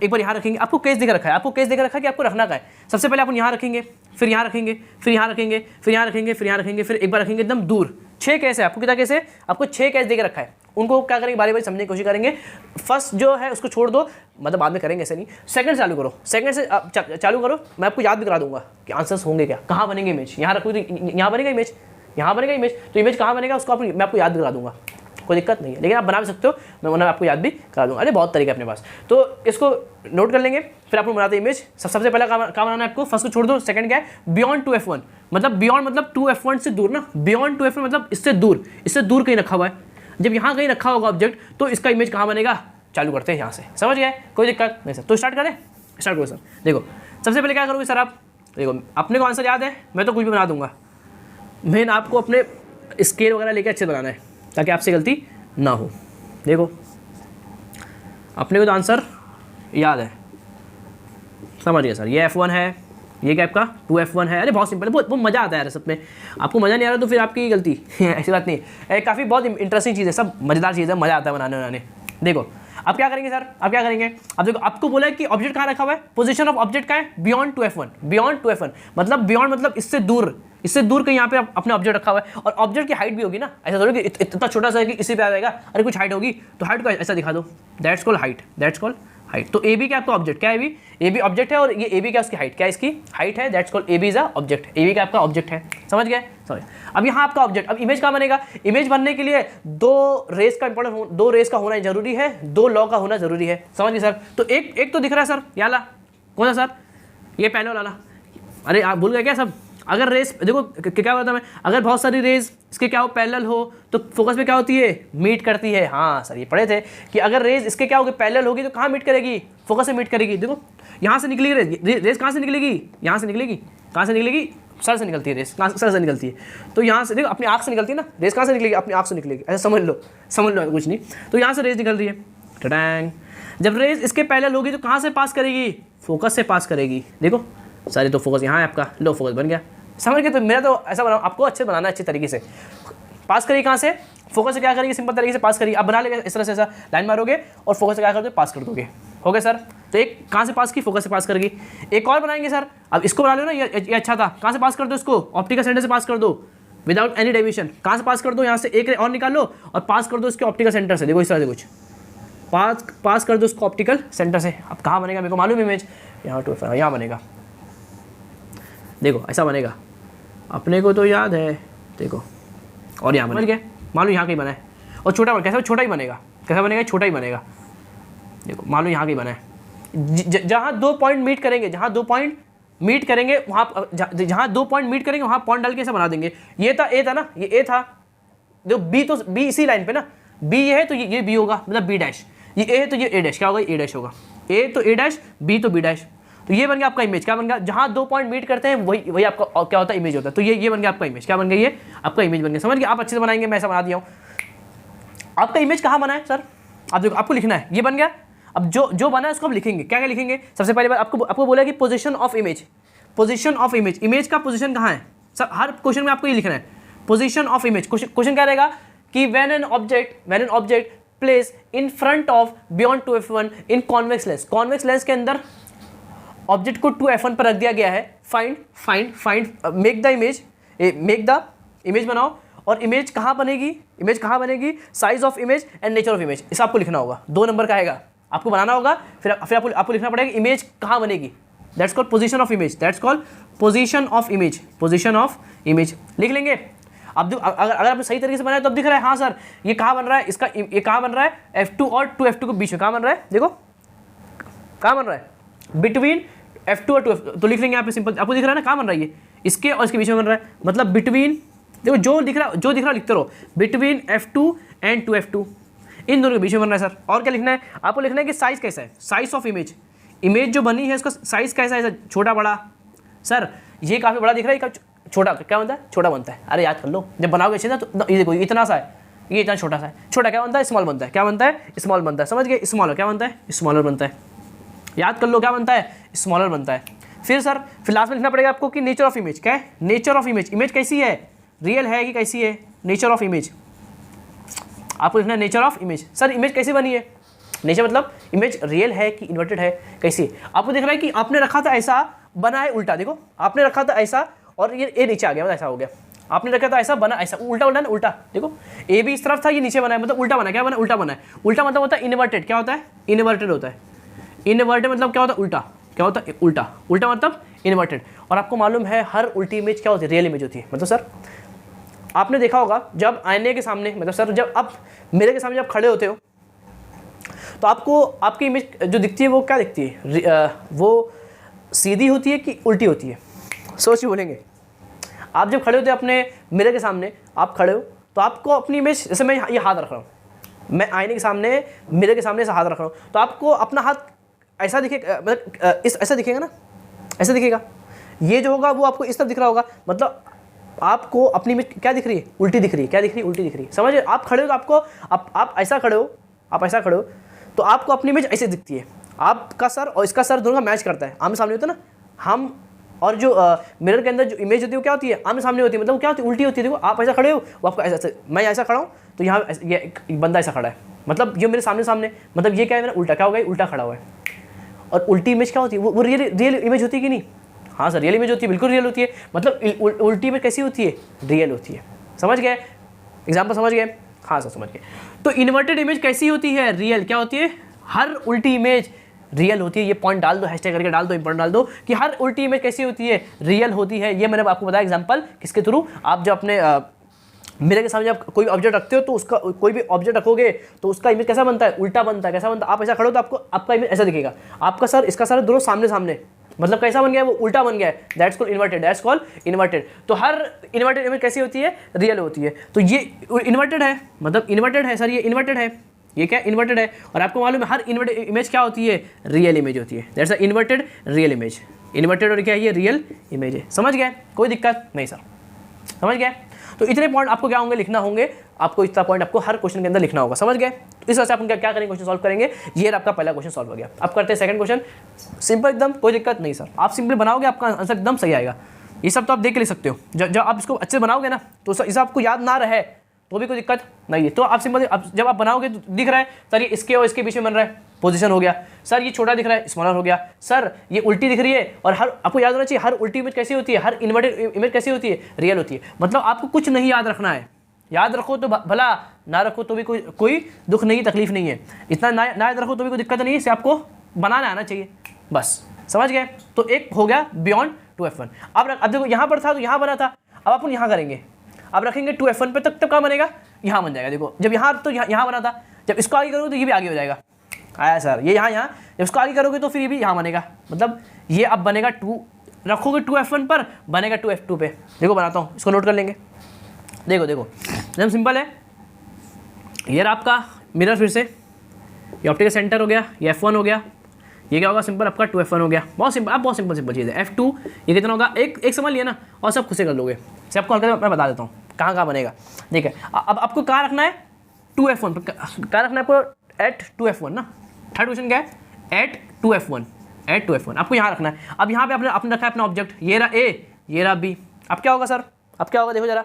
एक बार यहाँ रखेंगे, आपको केस देकर रखा है, आपको केस देकर रखा है कि आपको रखना का है। सबसे पहले अपन यहाँ रखेंगे, फिर यहाँ रखेंगे, फिर यहाँ रखेंगे, फिर यहाँ रखेंगे, फिर यहाँ रखेंगे, फिर एक बार रखेंगे एकदम दूर। 6 केस है आपको, कितना केस है आपको, 6 केस देकर रखा है। उनको क्या करेंगे, बारी बारी समझने की कोशिश करेंगे। फर्स्ट जो है उसको छोड़ दो, मतलब बाद में करेंगे, ऐसे नहीं। सेकंड चालू करो, सेकंड से चालू करो, मैं आपको याद भी करा दूंगा कि आंसर्स होंगे क्या, कहाँ बनेंगे इमेज, यहाँ रखोगे तो यहाँ बनेगा इमेज, यहाँ बनेगा इमेज, तो इमेज कहाँ बनेगा उसको मैं आपको याद भी करा दूंगा, कोई दिक्कत नहीं है। लेकिन आप बना भी सकते हो, मैं आपको याद भी करा दूंगा। अरे बहुत तरीका है अपने पास, तो इसको नोट कर लेंगे। फिर आपको बनाते इमेज, सबसे पहला काम बनाना है आपको, फर्स्ट को छोड़ दो। सेकंड क्या है, बियॉन्ड 2F1, मतलब बियॉन्ड मतलब 2F1 से दूर ना, बियॉन्ड 2F1 मतलब इससे दूर कहीं रखा हुआ है। जब यहाँ कहीं रखा होगा ऑब्जेक्ट तो इसका इमेज कहाँ बनेगा, चालू करते हैं यहाँ से, समझ गए, कोई दिक्कत नहीं सर। तो स्टार्ट करें, स्टार्ट करो सर। देखो सबसे पहले क्या करोगे सर आप, देखो अपने को आंसर याद है, मैं तो कुछ भी बना दूंगा। मेन आपको अपने स्केल वगैरह लेके अच्छे बनाना है ताकि आपसे गलती ना हो। देखो अपने को तो आंसर याद है, समझिए सर। ये F1 है, ये क्या आपका 2F1 है। अरे बहुत सिंपल है, बहुत मज़ा आता है यार सब में। आपको मज़ा नहीं आ रहा तो फिर आपकी गलती ऐसी बात नहीं। काफ़ी बहुत इंटरेस्टिंग चीज़ है, सब मज़ेदार चीज़ है, मज़ा आता है बनाने। देखो अब क्या करेंगे सर, अब क्या करेंगे, अब देखो आपको बोला है कि ऑब्जेक्ट कहाँ रखा हुआ है, पोजीशन ऑफ ऑब्जेक्ट का है बियॉन्ड 2F1, बियॉन्ड 2F1 मतलब बियॉन्ड मतलब इससे दूर कहीं यहाँ पे अपने ऑब्जेक्ट रखा हुआ है। और ऑब्जेक्ट की हाइट भी होगी ना, ऐसा थोड़ी कि इतना छोटा सा है कि इसी पे आ जाएगा। अरे कुछ हाइट होगी तो हाइट को ऐसा दिखा दो, दैट्स कॉल्ड हाइट। तो ए बी क्या आपका ऑब्जेक्ट, क्या है ए बी ऑब्जेक्ट है, और ये ए बी क्या उसकी हाइट, क्या इसकी हाइट है, that's called A B is a object. A B का आपका ऑब्जेक्ट है, समझ गए। अब यहाँ आपका ऑब्जेक्ट, अब इमेज कहाँ बनेगा, इमेज बनने के लिए 2 रेस का इंपॉर्टेंट, 2 रेस का होना जरूरी है, 2 लॉ का होना जरूरी है, समझ गए सर। तो एक तो दिख रहा है सर, ये वाला कौन सा सर, ये पहले वाला। अरे आप भूल गए क्या सब, अगर रेस देखो क्या होता है, अगर बहुत सारी रेस इसके क्या हो पैरेलल हो तो फोकस पे क्या होती है, मीट करती है। हाँ सर ये पढ़े थे कि अगर रेस इसके क्या होगी पैरेलल होगी तो कहाँ मीट करेगी, फोकस से मीट करेगी। देखो यहाँ से निकलेगी रेस कहाँ से निकलेगी, यहाँ से निकलेगी, कहाँ से निकलेगी, सर से निकलती है रेस, सर से निकलती है। तो यहाँ से देखो अपनी आँख से निकलती है ना रेस, कहाँ से निकलेगी, अपनी आँख से निकलेगी, ऐसा समझ लो कुछ नहीं। तो यहाँ से रेस निकल रही है, टडैंग। जब रेस इसके पैरेलल होगी तो कहाँ से पास करेगी, फोकस से पास करेगी। देखो सारे तो फोकस यहाँ है आपका, लो फोकस बन गया, समझ गए। तो मेरा तो ऐसा बना, आपको अच्छे बनाना है, अच्छे तरीके से पास करिए। कहाँ से, फोकस से क्या करेंगे, सिंपल तरीके से पास करिए। अब बना लेंगे इस तरह से, ऐसा लाइन मारोगे और फोकस से क्या कर दो, पास कर दोगे, हो गए सर। तो एक कहाँ से पास की, फोकस से पास करेगी। एक और बनाएंगे सर, अब इसको बना लो ना, ये अच्छा था, कहाँ से पास कर दो इसको, ऑप्टिकल सेंटर से पास कर दो विदाउट एनी डेविएशन। कहाँ से पास कर दो, यहाँ से एक और निकाल लो और पास कर दो इसके ऑप्टिकल सेंटर से। देखो इस तरह से कुछ पास कर दो इसको ऑप्टिकल सेंटर से। अब कहाँ बनेगा, मेरे को मालूम इमेज यहाँ 2F1 यहाँ बनेगा। देखो ऐसा बनेगा, अपने को तो याद है। देखो और यहाँ बन गया, मालूम यहाँ कहीं बना है, और छोटा कैसा, छोटा ही बनेगा, कैसा बनेगा, छोटा ही बनेगा। देखो मालूम यहाँ कहीं बना है, जहाँ 2 पॉइंट मीट करेंगे, जहाँ 2 पॉइंट मीट करेंगे वहाँ, जहाँ 2 पॉइंट मीट करेंगे वहाँ पॉइंट डाल के ऐसा बना देंगे। ये था ए था ना, ये ए था, देखो बी तो बी इसी लाइन पे ना, बी ये है तो ये बी होगा, मतलब बी डैश, ये ए है तो ये ए डैश, क्या होगा, ए डैश होगा, ए तो ए डैश, बी तो बी डैश। तो ये बन गया आपका इमेज, क्या बन गया, जहाँ 2 पॉइंट मीट करते हैं वही आपका क्या होता है, इमेज होता है। तो ये बन गया आपका इमेज, क्या बन गया, ये आपका इमेज बन गया। समझ गए, आप अच्छे से बनाएंगे, मैं ऐसा बना दिया हूँ। आपका इमेज कहाँ बना है सर, आप देखो, आपको लिखना है, ये बन गया। अब जो बना है उसको हम लिखेंगे, क्या क्या लिखेंगे। सबसे पहले बात आपको बोला कि position of image, position of image, image का पोजीशन कहाँ है सर, हर क्वेश्चन में आपको ये लिखना है, पोजीशन ऑफ इमेज। क्वेश्चन क्या रहेगा कि when an object place in front of beyond 2f1 in convex lens, convex lens के अंदर ऑब्जेक्ट को 2f1 पर रख दिया गया है, फाइंड मेक द इमेज बनाओ। और इमेज कहाँ बनेगी, size of image and nature of image, इसे आपको लिखना होगा। 2 नंबर का आएगा, आपको बनाना होगा, फिर आपको लिखना पड़ेगा इमेज कहाँ बनेगी, that's called position of image, that's called position of image, लिख लेंगे। अब अगर आपने सही तरीके से बनाया तो अब दिख रहा है, हाँ सर ये कहाँ बन रहा है, ये कहाँ बन रहा है, F2 और 2F2 के बीच में कहाँ बन रहा है, देखो कहाँ बन रहा है, बिटवीन F2 और 2F2, तो लिख लेंगे यहाँ पे सिंपल, आपको दिख रहा है ना कहाँ बन रहा है, ये इसके और इसके बीच में बन रहा है, मतलब बिटवीन, देखो जो दिख रहा लिखते रहो, बिटवीन F2 एंड 2F2, इन दोनों के बीच में बन रहा है सर। और क्या लिखना है, आपको लिखना है कि साइज कैसा है, साइज ऑफ इमेज जो बनी है उसका साइज कैसा है, छोटा बड़ा। सर ये काफ़ी बड़ा दिख रहा है, छोटा क्या बनता है, छोटा बनता है, अरे याद कर लो, जब बनाओगे अच्छे ना तो ये देखो इतना सा है, ये इतना छोटा सा है, छोटा क्या बनता है, स्मॉल बनता है, क्या बनता है, स्मॉल बनता है। समझ गए, स्मॉलर क्या बनता है, स्मॉलर बनता है, याद कर लो क्या बनता है, स्मॉलर बनता है। फिर लास्ट में लिखना पड़ेगा आपको कि नेचर ऑफ इमेज, क्या है, नेचर ऑफ इमेज, इमेज कैसी है, रियल है कि कैसी है, नेचर ऑफ इमेज, आपको लिखना है nature of image. Sir image कैसी बनी है, नेचर मतलब इमेज रियल है कि इन्वर्टेड है, कैसी है। आपको दिख रहा है कि आपने रखा था ऐसा, बना है उल्टा, देखो आपने रखा था ऐसा और ये नीचे आ गया, मतलब ऐसा हो गया, आपने रखा था ऐसा, बना ऐसा, उल्टा ना, उल्टा देखो, ए भी इस तरफ था, ये नीचे बना है, मतलब उल्टा बना, क्या बना, उल्टा बना है। उल्टा मतलब होता है इन्वर्टेड, क्या होता है, इन्वर्टेड होता है, इन्वर्टेड मतलब क्या होता है, उल्टा, क्या होता है, उल्टा, उल्टा मतलब इन्वर्टेड। और आपको मालूम है हर उल्टी इमेज क्या होती है, रियल इमेज होती है। मतलब सर आपने देखा होगा जब आईने के सामने, मतलब सर जब आप मेरे के सामने जब खड़े होते हो तो आपको आपकी इमेज जो दिखती है वो क्या दिखती है, वो सीधी होती है कि उल्टी होती है, सोच के बोलेंगे। आप जब खड़े होते हैं अपने मिरर के सामने, आप खड़े हो तो आपको अपनी इमेज, जैसे मैं ये हाथ रख रहा हूँ, मैं आईने के सामने मिरर के सामने ऐसा हाथ रख रहा हूँ, तो आपको अपना हाथ ऐसा दिखेगा, मतलब ऐसा दिखेगा ना, ऐसा दिखेगा। ये जो होगा वो आपको इस तरफ दिख रहा होगा, मतलब आपको अपनी इमेज क्या दिख रही है, उल्टी दिख रही है, क्या दिख रही है, उल्टी दिख रही है। समझिए, आप खड़े हो तो आपको आप ऐसा खड़े हो, आप ऐसा खड़े हो तो आपको अपनी इमेज ऐसे दिखती है। आपका सर और इसका सर दोनों का मैच करता है, आमने सामने होता है ना हम, और जो मिरर के अंदर जो इमेज होती है वो क्या होती है, आमने सामने होती है, मतलब क्या होती है, उल्टी होती है। देखो आप ऐसा खड़े हो, वो आपको ऐसा, मैं ऐसा खड़ा हूँ तो यहाँ ये एक बंदा ऐसा खड़ा है, मतलब ये मेरे सामने, मतलब ये क्या है, मेरा उल्टा, क्या होगा, उल्टा खड़ा हुआ है। और उल्टी इमेज क्या होती है, वो रियल इमेज होती है कि नहीं, हाँ सर रियल इमेज होती है, बिल्कुल रियल होती है। मतलब उल्टी इमेज कैसी होती है, रियल होती है। समझ गए, एग्जाम्पल समझ गए, हाँ सर समझ गए। तो इन्वर्टेड इमेज कैसी होती है, रियल, क्या होती है, हर उल्टी इमेज रियल होती है। ये पॉइंट डाल दो, हैशटैग करके डाल दो, इंपॉर्टेंट डाल दो कि हर उल्टी इमेज कैसी होती है, रियल होती है। ये मैंने आपको बताया एग्जांपल किसके थ्रू, आप जब अपने मिरर के सामने जब कोई ऑब्जेक्ट रखते हो तो उसका कोई भी ऑब्जेक्ट रखोगे तो उसका इमेज कैसा बनता है, उल्टा बनता है। कैसा बनता है, आप ऐसा खड़ो तो आपको आपका इमेज ऐसा दिखेगा, आपका सर इसका सर दोनों सामने सामने, मतलब कैसा बन गया, वो उल्टा बन गया है, that's called inverted, that's called inverted. तो हर इन्वर्टेड इमेज कैसी होती है, रियल होती है। तो ये इन्वर्टेड है, मतलब इन्वर्टेड है सर, ये इन्वर्टेड है, ये क्या इन्वर्टेड है। और आपको मालूम है हर इन्वर्टेड इमेज क्या होती है, रियल इमेज होती है, that's a inverted real image. Inverted और क्या है, ये रियल इमेज है। समझ गए, कोई दिक्कत नहीं सर, समझ गए। तो इतने पॉइंट आपको क्या होंगे, लिखना होंगे, आपको इतना पॉइंट आपको हर क्वेश्चन के अंदर लिखना होगा। समझ गए। तो इस वजह से आप क्या करेंगे, क्वेश्चन सॉल्व करेंगे। ये आपका पहला क्वेश्चन सॉल्व हो गया। अब करते हैं सेकंड क्वेश्चन, सिंपल एकदम, कोई दिक्कत नहीं सर, आप सिंपल बनाओगे आपका आंसर एकदम सही आएगा। ये सब तो आप देख के लिख सकते हो, जब आप इसको अच्छे से बनाओगे ना तो इसे आपको याद ना रहे तो भी कोई दिक्कत नहीं है। तो आप सिंपल जब आप बनाओगे तो दिख रहा है सर ये इसके और इसके बीच में बन रहा है, पोजीशन हो गया। सर ये छोटा दिख रहा है, स्मॉलर हो गया। सर ये उल्टी दिख रही है, और हर आपको याद होना चाहिए हर उल्टी इमेज कैसी होती है, हर इन्वर्टेड इमेज कैसी होती है, रियल होती है। मतलब आपको कुछ नहीं याद रखना है, याद रखो तो भला, ना रखो तो भी कोई दुख नहीं, तकलीफ नहीं है। इतना ना याद रखो तो भी कोई दिक्कत नहीं है, इसे आपको बनाना आना चाहिए बस। समझ गए। तो एक हो गया बियॉन्ड 2f1। अब देखो यहाँ पर था तो यहाँ बना था, अब अपन यहाँ करेंगे, अब रखेंगे 2f1 पे, तब कहाँ बनेगा, यहाँ बन जाएगा। देखो जब यहाँ तो यहाँ बना था, जब इसको आगे करोगे तो ये भी आगे हो जाएगा। आया सर, ये यहाँ जब इसको आगे करोगे तो फिर ये भी यहाँ बनेगा। मतलब ये अब बनेगा 2, रखोगे 2f1 पर, बनेगा 2f2 पे। देखो बनाता हूँ, इसको नोट कर लेंगे। देखो एकदम सिंपल है। ये रहा आपका मिरर, फिर से ये ऑप्टिकल सेंटर हो गया, ये F1 हो गया, ये क्या होगा सिंपल आपका 2F1 हो गया। बहुत सिंपल, आप बहुत सिंपल चीज़ है। F2 ये कितना होगा, एक समझ लिया ना, और सब खुद से कर लोगे। सबको हल्का मैं बता देता हूँ कहाँ कहाँ बनेगा। ठीक है, अब आपको कहाँ रखना है 2F1, कहाँ रखना है आपको एट 2F1 ना। थर्ड क्वेश्चन क्या है, एट 2F1 आपको यहाँ रखना है। अब यहाँ पे आपने रखा है अपना ऑब्जेक्ट, ये रहा A, ये रहा B। अब क्या होगा सर, अब क्या होगा देखो जरा,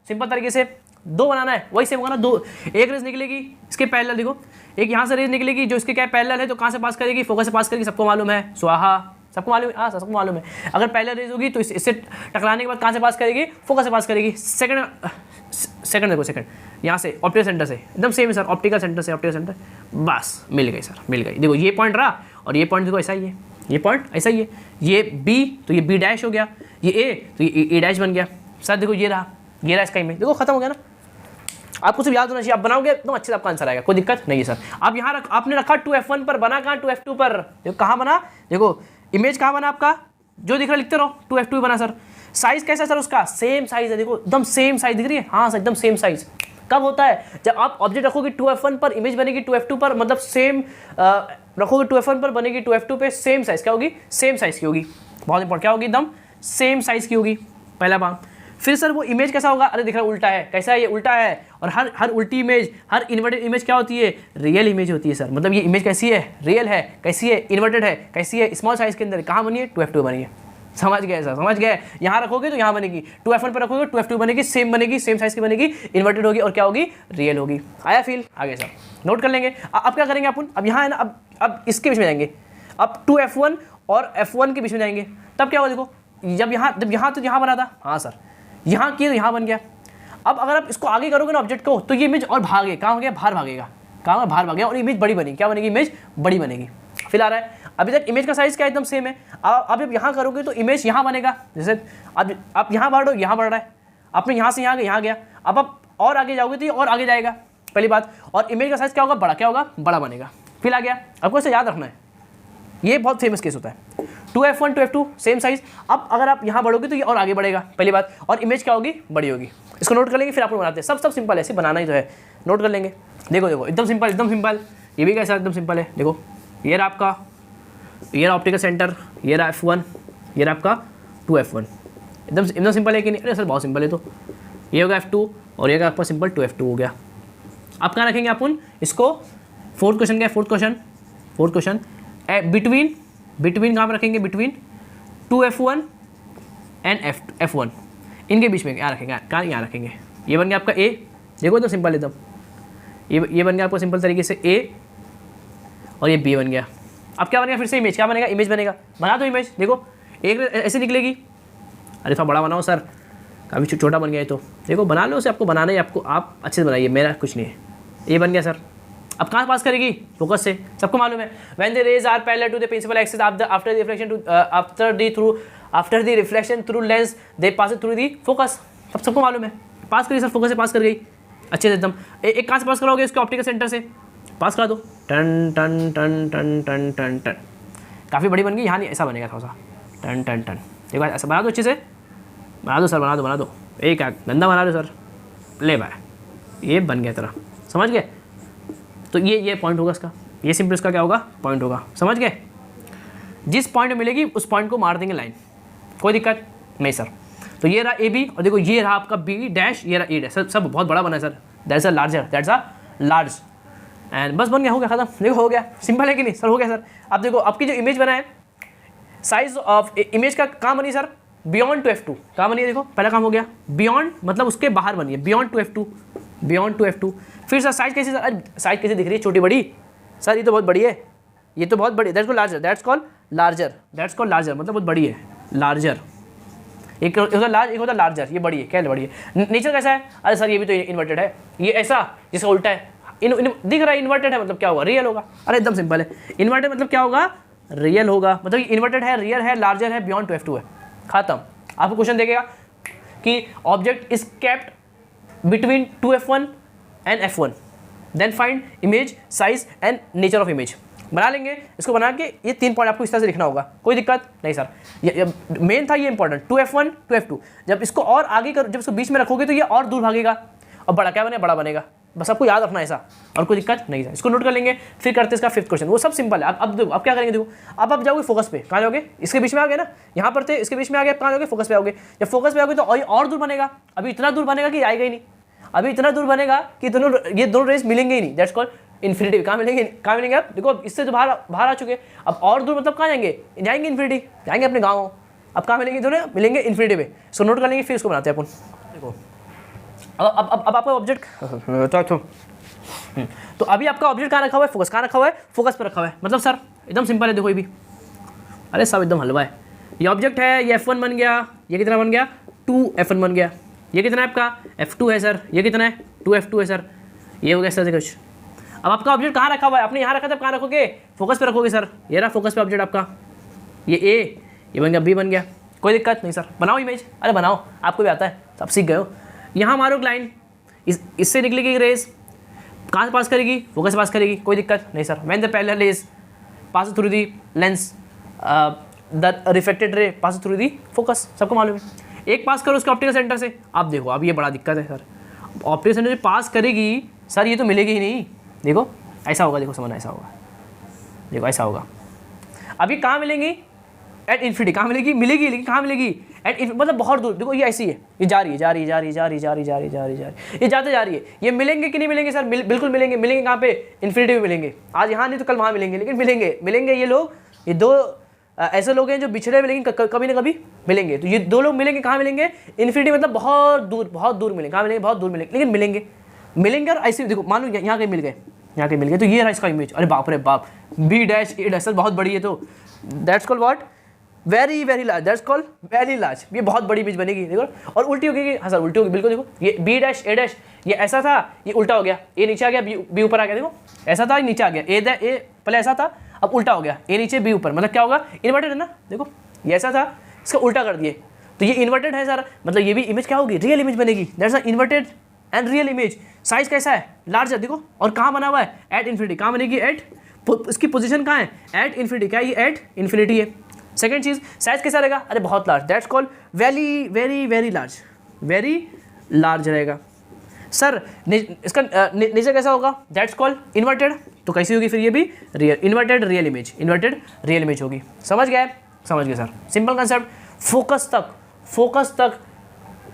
सिंपल तरीके से दो बनाना है, वही सेम होगा ना। दो, एक रेज निकलेगी इसके पैरेलल, देखो एक यहाँ से रेज निकलेगी जो इसके क्या पैरेलल है, तो कहाँ से पास करेगी, फोकस से पास करेगी, सबको मालूम है, स्वाहा, सबको मालूम है, हाँ सबको मालूम है। अगर पैरेलल रेज होगी तो इससे टकराने के बाद कहाँ से पास करेगी, फोकस से पास करेगी। सेकंड देखो, सेकंड यहाँ से ऑप्टिकल सेंटर से, एकदम सेम है सर, ऑप्टिकल सेंटर से ऑप्टिकल सेंटर, बस मिल गई सर, मिल गई। देखो ये पॉइंट रहा और ये पॉइंट देखो ऐसा ही है, ये पॉइंट ऐसा ही है, ये B तो ये B डैश हो गया, ये A तो ये A डैश बन गया सर। देखो ये रहा इसका इमेज, देखो खत्म हो गया ना। आपको सिर्फ याद होना चाहिए, आप बनाओगे एकदम अच्छे से आपका आंसर आएगा, कोई दिक्कत नहीं है सर। आप यहाँ आपने रखा 2F1 पर, बना कहाँ 2F2 पर, देखो कहाँ बना, देखो इमेज कहाँ बना आपका, जो दिख रहा लिखते रहो, 2F2 बना सर। साइज कैसा सर उसका, सेम साइज है, देखो एकदम सेम साइज दिख रही है, हाँ सर एकदम सेम साइज। कब होता है, जब आप ऑब्जेक्ट रखोगे 2F1 पर, इमेज बनेगी 2F2 पर, मतलब सेम रखोगे 2F1 पर, बनेगी 2F2 पे, सेम साइज क्या होगी, सेम साइज की होगी। बहुत इंपॉर्टेंट, क्या होगी, एकदम सेम साइज की होगी, पहला बात। फिर सर वो इमेज कैसा होगा, अरे दिख रहा उल्टा है, कैसा है ये उल्टा है। और हर उल्टी इमेज, हर इन्वर्टेड इमेज क्या होती है, रियल इमेज होती है सर। मतलब ये इमेज कैसी है, रियल है, कैसी है, इन्वर्टेड है, कैसी है, स्मॉल साइज के अंदर, कहाँ बनी है, 2F2 बनी है। समझ गए सर, समझ गए। यहाँ रखोगे तो यहाँ बनेगी, 2F1 पर रखोगे 2F2 बनेगी, सेम साइज की बनेगी, इन्वर्टेड होगी और क्या होगी, रियल होगी। आया फील, आगे सर नोट कर लेंगे। अब क्या करेंगे अपन, अब यहाँ है ना, अब इसके बीच में जाएंगे, अब 2F1 और F1 के बीच में जाएंगे, तब क्या होगा देखो, जब यहाँ तो यहाँ बना था, हाँ सर, यहाँ किए तो यहाँ बन गया। अब अगर आप इसको आगे करोगे ना ऑब्जेक्ट को, तो ये इमेज और भागे, कहाँ हो गया, बाहर भागेगा, कहाँ बाहर भागेगा, और इमेज बड़ी बनेगी, क्या बनेगी, इमेज बड़ी बनेगी। फिर आ रहा है, अभी तक इमेज का साइज क्या एकदम सेम है। अब जब यहाँ करोगे तो इमेज यहाँ बनेगा, जैसे अब आप यहाँ बढ़ रहे हो, यहाँ बढ़ रहा है, आपने यहाँ से यहाँ गया, अब आप और आगे जाओगे तो ये और आगे जाएगा, पहली बात। और इमेज का साइज क्या होगा, बड़ा, क्या होगा, बड़ा बनेगा। फिर आ गया, आपको इसे याद रखना है, ये बहुत फेमस केस होता है। 2F1 2F2 सेम साइज, अब अगर आप यहाँ बढ़ोगे तो ये और आगे बढ़ेगा, पहली बात, और इमेज क्या होगी, बड़ी होगी। इसको नोट कर लेंगे, फिर आपको बनाते हैं, सब सिंपल है, ऐसे बनाना ही तो है, नोट कर लेंगे। देखो एकदम सिंपल, ये भी कैसा एकदम सिंपल है। देखो ये रहा आपका, ये रहा ऑप्टिकल सेंटर, ये रहा F1, ये रहा आपका 2F1, एकदम सिंपल है कि नहीं, अरे सर बहुत सिंपल है। तो ये होगा F2 और ये आपका सिंपल 2F2 हो गया। आप कहाँ रखेंगे अपन इसको, फोर्थ क्वेश्चन क्या है, फोर्थ क्वेश्चन बिटवीन कहाँ पर रखेंगे, बिटवीन 2F1 एंड F1, इनके बीच में क्या रखेंगे, कहाँ यहाँ रखेंगे। ये बन गया आपका A, देखो तो सिंपल एकदम, ये बन गया आपको सिंपल तरीके से A, और ये B बन गया। अब क्या बनेगा, फिर से इमेज, क्या बनेगा, इमेज बनेगा, बना दो इमेज। देखो एक ऐसे निकलेगी, अरे थोड़ा बड़ा बनाओ सर, काफ़ी छोटा बन गया है, तो देखो बना लो उसे, आपको बनाना है, आपको आप अच्छे से बनाइए, मेरा कुछ नहीं है। ये बन गया सर। अब कहाँ पास करेगी, फोकस से, सबको मालूम है, when the rays are parallel to the principal axis after the reflection through lens they pass through the focus, सबको मालूम है। पास करी सर, फोकस से पास कर गई अच्छे से एकदम। एक कहाँ से पास कराओगे, इसके ऑप्टिकल सेंटर से पास करा दो, टन टन टन टन टन टन टन, काफ़ी बड़ी बन गई। यहाँ नहीं, ऐसा बनेगा थोड़ा सा, टन टन टन। देखो ऐसा बना दो, अच्छे से बना दो सर, बना दो। एक गंदा बना दो सर, ले भाई, ये बन गया तेरा, समझ गए। तो ये पॉइंट होगा इसका, ये सिंपल इसका क्या होगा, पॉइंट होगा, समझ गए। जिस पॉइंट में मिलेगी उस पॉइंट को मार देंगे लाइन, कोई दिक्कत नहीं सर। तो ये रहा AB, और देखो ये रहा आपका B डैश, ये रहा A डैश, सब बहुत बड़ा बना है sir, that's a large and बस बन गया, हो गया खत्म। देखो हो गया, सिंपल है कि नहीं सर, हो गया सर। अब देखो आपकी जो इमेज बना है, साइज ऑफ इमेज का कहाँ बनी सर, बियॉन्ड 2F2, कहाँ बनी है, देखो पहला काम हो गया, बियॉन्ड मतलब उसके बाहर बनी है, बियॉन्ड 2F2। फिर सर साइज कैसे, सर साइज कैसे दिख रही है, छोटी बड़ी सर, ये तो बहुत बड़ी है, ये तो बहुत बड़ी, दैट्स कॉल्ड लार्जर मतलब बहुत बड़ी है, लार्जर। एक होता लार्ज, एक होता लार्जर, ये बड़ी है, क्या बड़ी है। नेचर कैसा है, अरे सर ये भी तो इन्वर्टेड है, ये ऐसा जिसका उल्टा है, दिख रहा है इन्वर्टेड है, मतलब क्या होगा, रियल होगा। अरे एकदम सिंपल है, इन्वर्टेड मतलब क्या होगा, रियल होगा, मतलब इन्वर्टेड है, रियल है, लार्जर है, बियॉन्ड 2F2 है, खत्म। आपको क्वेश्चन देखेगा कि object is kept between 2F1 and F1, then find image, size and nature of image. बना लेंगे इसको, बना के ये 3 पॉइंट आपको इस तरह से लिखना होगा, कोई दिक्कत नहीं सर। ये मेन था ये इंपॉर्टेंट, 2F1 2F2। जब इसको और आगे जब इसको बीच में रखोगे तो ये और दूर भागेगा, और बड़ा क्या बनेगा, बड़ा बनेगा। बस आपको याद रखना ऐसा, और कोई दिक्कत नहीं है। इसको नोट कर लेंगे, फिर करते हैं इसका 5th क्वेश्चन। वो सब सिंपल है। अब देखो, अब क्या करेंगे, देखो अब आप जाओगे फोकस पे। कहाँ जाओगे, इसके बीच में आ गए ना, यहाँ पर थे, इसके बीच में आ गए, कहाँ जाओगे, फोकस पे आओगे। जब फोकस पे आओगे तो और दूर बनेगा। अभी इतना दूर बनेगा कि आएगा ही नहीं, अभी इतना दूर बनेगा कि ये दोनों रेस मिलेंगे ही नहीं। That's called infinity. कहाँ मिलेंगे आप, देखो इससे तो बाहर आ चुके। अब और दूर मतलब कहाँ जाएंगे इन्फिनिटी, जाएंगे अपने गाँव। अब कहाँ मिलेंगे, दोनों मिलेंगे इन्फिनिटी पे। इसको नोट कर लेंगे, फिर इसको बनाते हैं अपन। देखो अब आपका ऑब्जेक्ट तो अभी आपका ऑब्जेक्ट कहाँ रखा हुआ है, फोकस कहाँ रखा हुआ है, फोकस पर रखा हुआ है। मतलब सर एकदम सिंपल है, देखो ये भी, अरे सब एकदम हलवा है। ये ऑब्जेक्ट है, ये F1 बन गया, ये कितना बन गया 2F1 बन गया। ये कितना है आपका F2 है सर, ये कितना है 2F2 है सर। ये हो गया सर कुछ। अब आपका ऑब्जेक्ट कहाँ रखा हुआ है, आपने यहाँ रखा था, कहाँ रखोगे, फोकस पे रखोगे सर। ये रहा फोकस पे ऑब्जेक्ट आपका, ये A, ये बन गया B बन गया। कोई दिक्कत नहीं सर, बनाओ इमेज, अरे बनाओ, आपको भी आता है, सब सीख गए हो। यहाँ मारो एक लाइन, इससे निकलेगी रेस, कहाँ से पास करेगी, फोकस पास करेगी। कोई दिक्कत नहीं sir. When the parallel raise pass through the lens, the reflected रे पास थ्रू दी फोकस, सबको मालूम है। एक पास करो उसके ऑप्टिकल सेंटर से। अब देखो, अब ये बड़ा दिक्कत है सर, ऑप्टिकल सेंटर से पास करेगी सर, ये तो मिलेगी ही नहीं। देखो ऐसा होगा, देखो समझना, ऐसा होगा, देखो ऐसा होगा। अभी कहाँ मिलेंगी, एट इन्फिनिटी। कहाँ मिलेगी, मिलेगी, लेकिन कहाँ मिलेगी, एट मतलब बहुत दूर। देखो ये ऐसी है, ये जा रही है, ये जाते जा रही है। ये मिलेंगे कि नहीं मिलेंगे सर, बिल्कुल मिलेंगे। मिलेंगे कहाँ पे, इन्फिनिटी में मिलेंगे। आज यहाँ नहीं तो कल वहाँ मिलेंगे, लेकिन मिलेंगे। ये लोग, ये दो ऐसे लोग हैं जो बिछड़े हुए, लेकिन कभी ना कभी मिलेंगे। तो ये दो लोग मिलेंगे, कहाँ मिलेंगे, इन्फिनिटी मतलब बहुत दूर मिलेंगे। कहाँ मिलेंगे, बहुत दूर मिलेंगे, लेकिन मिलेंगे। और ऐसे देखो, मान लो यहाँ कहीं मिल गए, तो ये रहा इसका इमेज। अरे बाप रे बाप, B' सर बहुत बड़ी है। तो that's called what, very large. That's called very large. ये बहुत बड़ी इमेज बनेगी, देखो। और उल्टी होगी, हाँ सर उल्टी होगी, बिल्कुल। देखो ये B' A', ये ऐसा था, ये उल्टा हो गया, ए नीचे आ गया, बी ऊपर आ गया। देखो ऐसा था, नीचे आ गया, ए पहले ऐसा था, अब उल्टा हो गया, ए नीचे बी ऊपर। मतलब क्या होगा, इन्वर्टेड है ना। देखो ये ऐसा था, इसका उल्टा कर दिए, तो ये इन्वर्टेड है सर। मतलब ये भी इमेज क्या होगी, रियल इमेज बनेगी। That's a inverted and real image. Size कैसा है, लार्ज है, देखो। और कहाँ बना हुआ है, एट इन्फिनिटी। कहाँ बनेगी, एट, इसकी पोजीशन कहाँ है, एट इन्फिनिटी। क्या ये एट इन्फिनिटी है। सेकंड चीज, साइज कैसा रहेगा, अरे बहुत large. That's called very large रहेगा सर। इसका नेचर कैसा होगा, दैट्स कॉल्ड इन्वर्टेड। तो कैसी होगी फिर ये भी, रियल, इन्वर्टेड रियल इमेज होगी। समझ गए सर, सिंपल कंसेप्ट। फोकस तक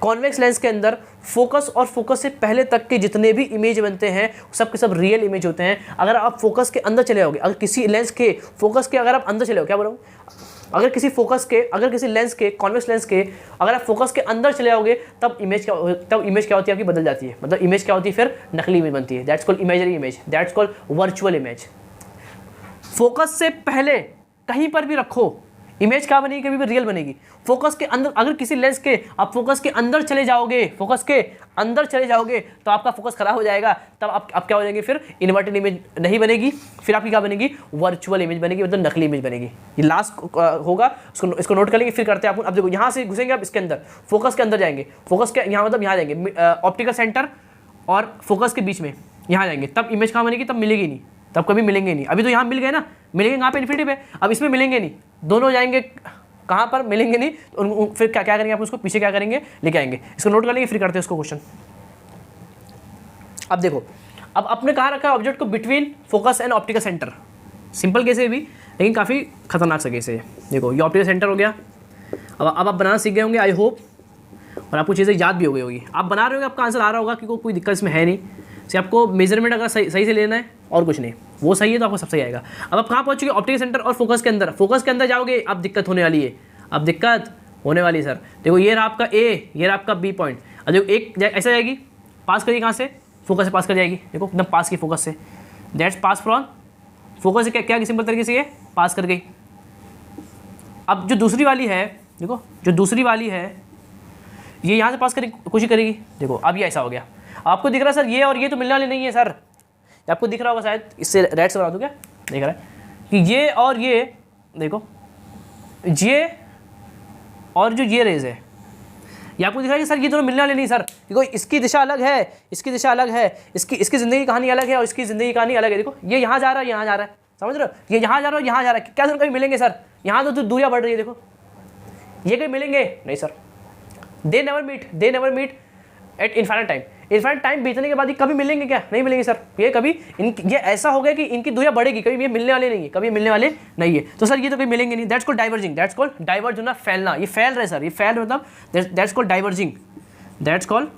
कॉन्वेक्स लेंस के अंदर फोकस और फोकस से पहले तक के जितने भी इमेज बनते हैं सब के सब रियल इमेज होते हैं। अगर आप फोकस के अंदर चले जाओगे, अगर किसी लेंस के फोकस के अगर आप अंदर चले हो, क्या बोलूँ, अगर किसी लेंस के, कॉन्वेक्स लेंस के अगर आप फोकस के अंदर चले जाओगे, तब इमेज क्या होती है आपकी, बदल जाती है। मतलब इमेज क्या होती है, फिर नकली इमेज बनती है। That's called imagery image, that's called virtual image. Focus से पहले कहीं पर भी रखो, इमेज क्या बनेगी, कभी भी रियल बनेगी। फोकस के अंदर, अगर किसी लेंस के आप फोकस के अंदर चले जाओगे, तो आपका फोकस खराब हो जाएगा। तब आप क्या हो जाएंगे, फिर इन्वर्टेड इमेज नहीं बनेगी, फिर आपकी क्या बनेगी, वर्चुअल इमेज बनेगी, मतलब नकली इमेज बनेगी। ये लास्ट होगा, इसको नोट कर लेंगे, फिर करते हैं अपन। अब देखो यहाँ से घुसेंगे आप इसके अंदर, फोकस के अंदर जाएंगे, फोकस के यहाँ मतलब यहाँ जाएंगे, ऑप्टिकल सेंटर और फोकस के बीच में यहाँ जाएंगे, तब इमेज कहाँ बनेगी, तब मिलेगी नहीं, तब कभी मिलेंगे नहीं। अभी तो यहाँ मिल गए ना, मिलेंगे कहाँ पे, इन्फिनिटी पे। अब इसमें मिलेंगे नहीं, दोनों जाएंगे कहाँ पर, मिलेंगे नहीं। तो फिर क्या करेंगे आप, उसको पीछे क्या करेंगे, लेके आएंगे। इसको नोट कर लेंगे, फिर करते हैं उसको क्वेश्चन। अब देखो, अब आपने कहाँ रखा है ऑब्जेक्ट को, between focus and optical centre. Simple case है भी, लेकिन काफ़ी खतरनाक सा केस है। देखो ये ऑप्टिकल सेंटर हो गया। अब आप बनाना सीख गए होंगे आई होप, और आपको चीज़ें याद भी हो गई होगी। आप बना रहे होंगे, आपका आंसर आ रहा होगा कि कोई दिक्कत इसमें है नहीं। से आपको मेजरमेंट अगर सही से लेना है और कुछ नहीं, वो सही है तो आपको सब सही आएगा। अब आप कहाँ पहुँच चुके, ऑप्टिकल सेंटर और फोकस के अंदर। फोकस के अंदर जाओगे, अब दिक्कत होने वाली है, सर। देखो ये रहा आपका ए, ये रहा आपका बी पॉइंट। अब देखो एक ऐसा जाएगी, पास करिए कहाँ से, फोकस से पास कर जाएगी। देखो एकदम पास की फोकस से, दैट्स पास फ्रॉम फोकस से क्या सिंपल तरीके से ये पास कर गई। अब जो दूसरी वाली है, देखो जो दूसरी वाली है, ये यहाँ से पास करने की कोशिश करेगी। देखो अब ये ऐसा हो गया, आपको दिख रहा है सर, ये और ये तो मिलने वाले नहीं है सर। आपको दिख रहा होगा शायद, इससे रेड से बना दूँ क्या, दिख रहा है कि ये और ये, देखो ये और जो ये रेज है, ये आपको दिख रहा है कि सर ये दोनों मिलने वाले नहीं सर। देखो इसकी दिशा अलग है, इसकी दिशा अलग है, इसकी ज़िंदगी की कहानी अलग है और इसकी ज़िंदगी की कहानी अलग है। देखो ये यहाँ जा रहा है, यहाँ जा रहा है, समझ रहे हो, ये यहाँ जा रहा है, यहाँ जा रहा है। क्या सर कभी मिलेंगे सर, यहाँ तो दूरियाँ बढ़ रही है। देखो ये कहीं मिलेंगे नहीं sir, they never meet at infinite time. Infinite time बीतने के बाद ये कभी मिलेंगे क्या? नहीं मिलेंगे सर। ये कभी ये ऐसा हो गया कि इनकी दूरियां बढ़ेगी, कभी ये मिलने वाले नहीं है, कभी मिलने वाले नहीं है। तो सर ये तो कभी मिलेंगे नहीं। That's called diverging, that's called diverge होना, फैलना। ये फैल रहे सर, ये फैल मतलब that's called diverging, that's called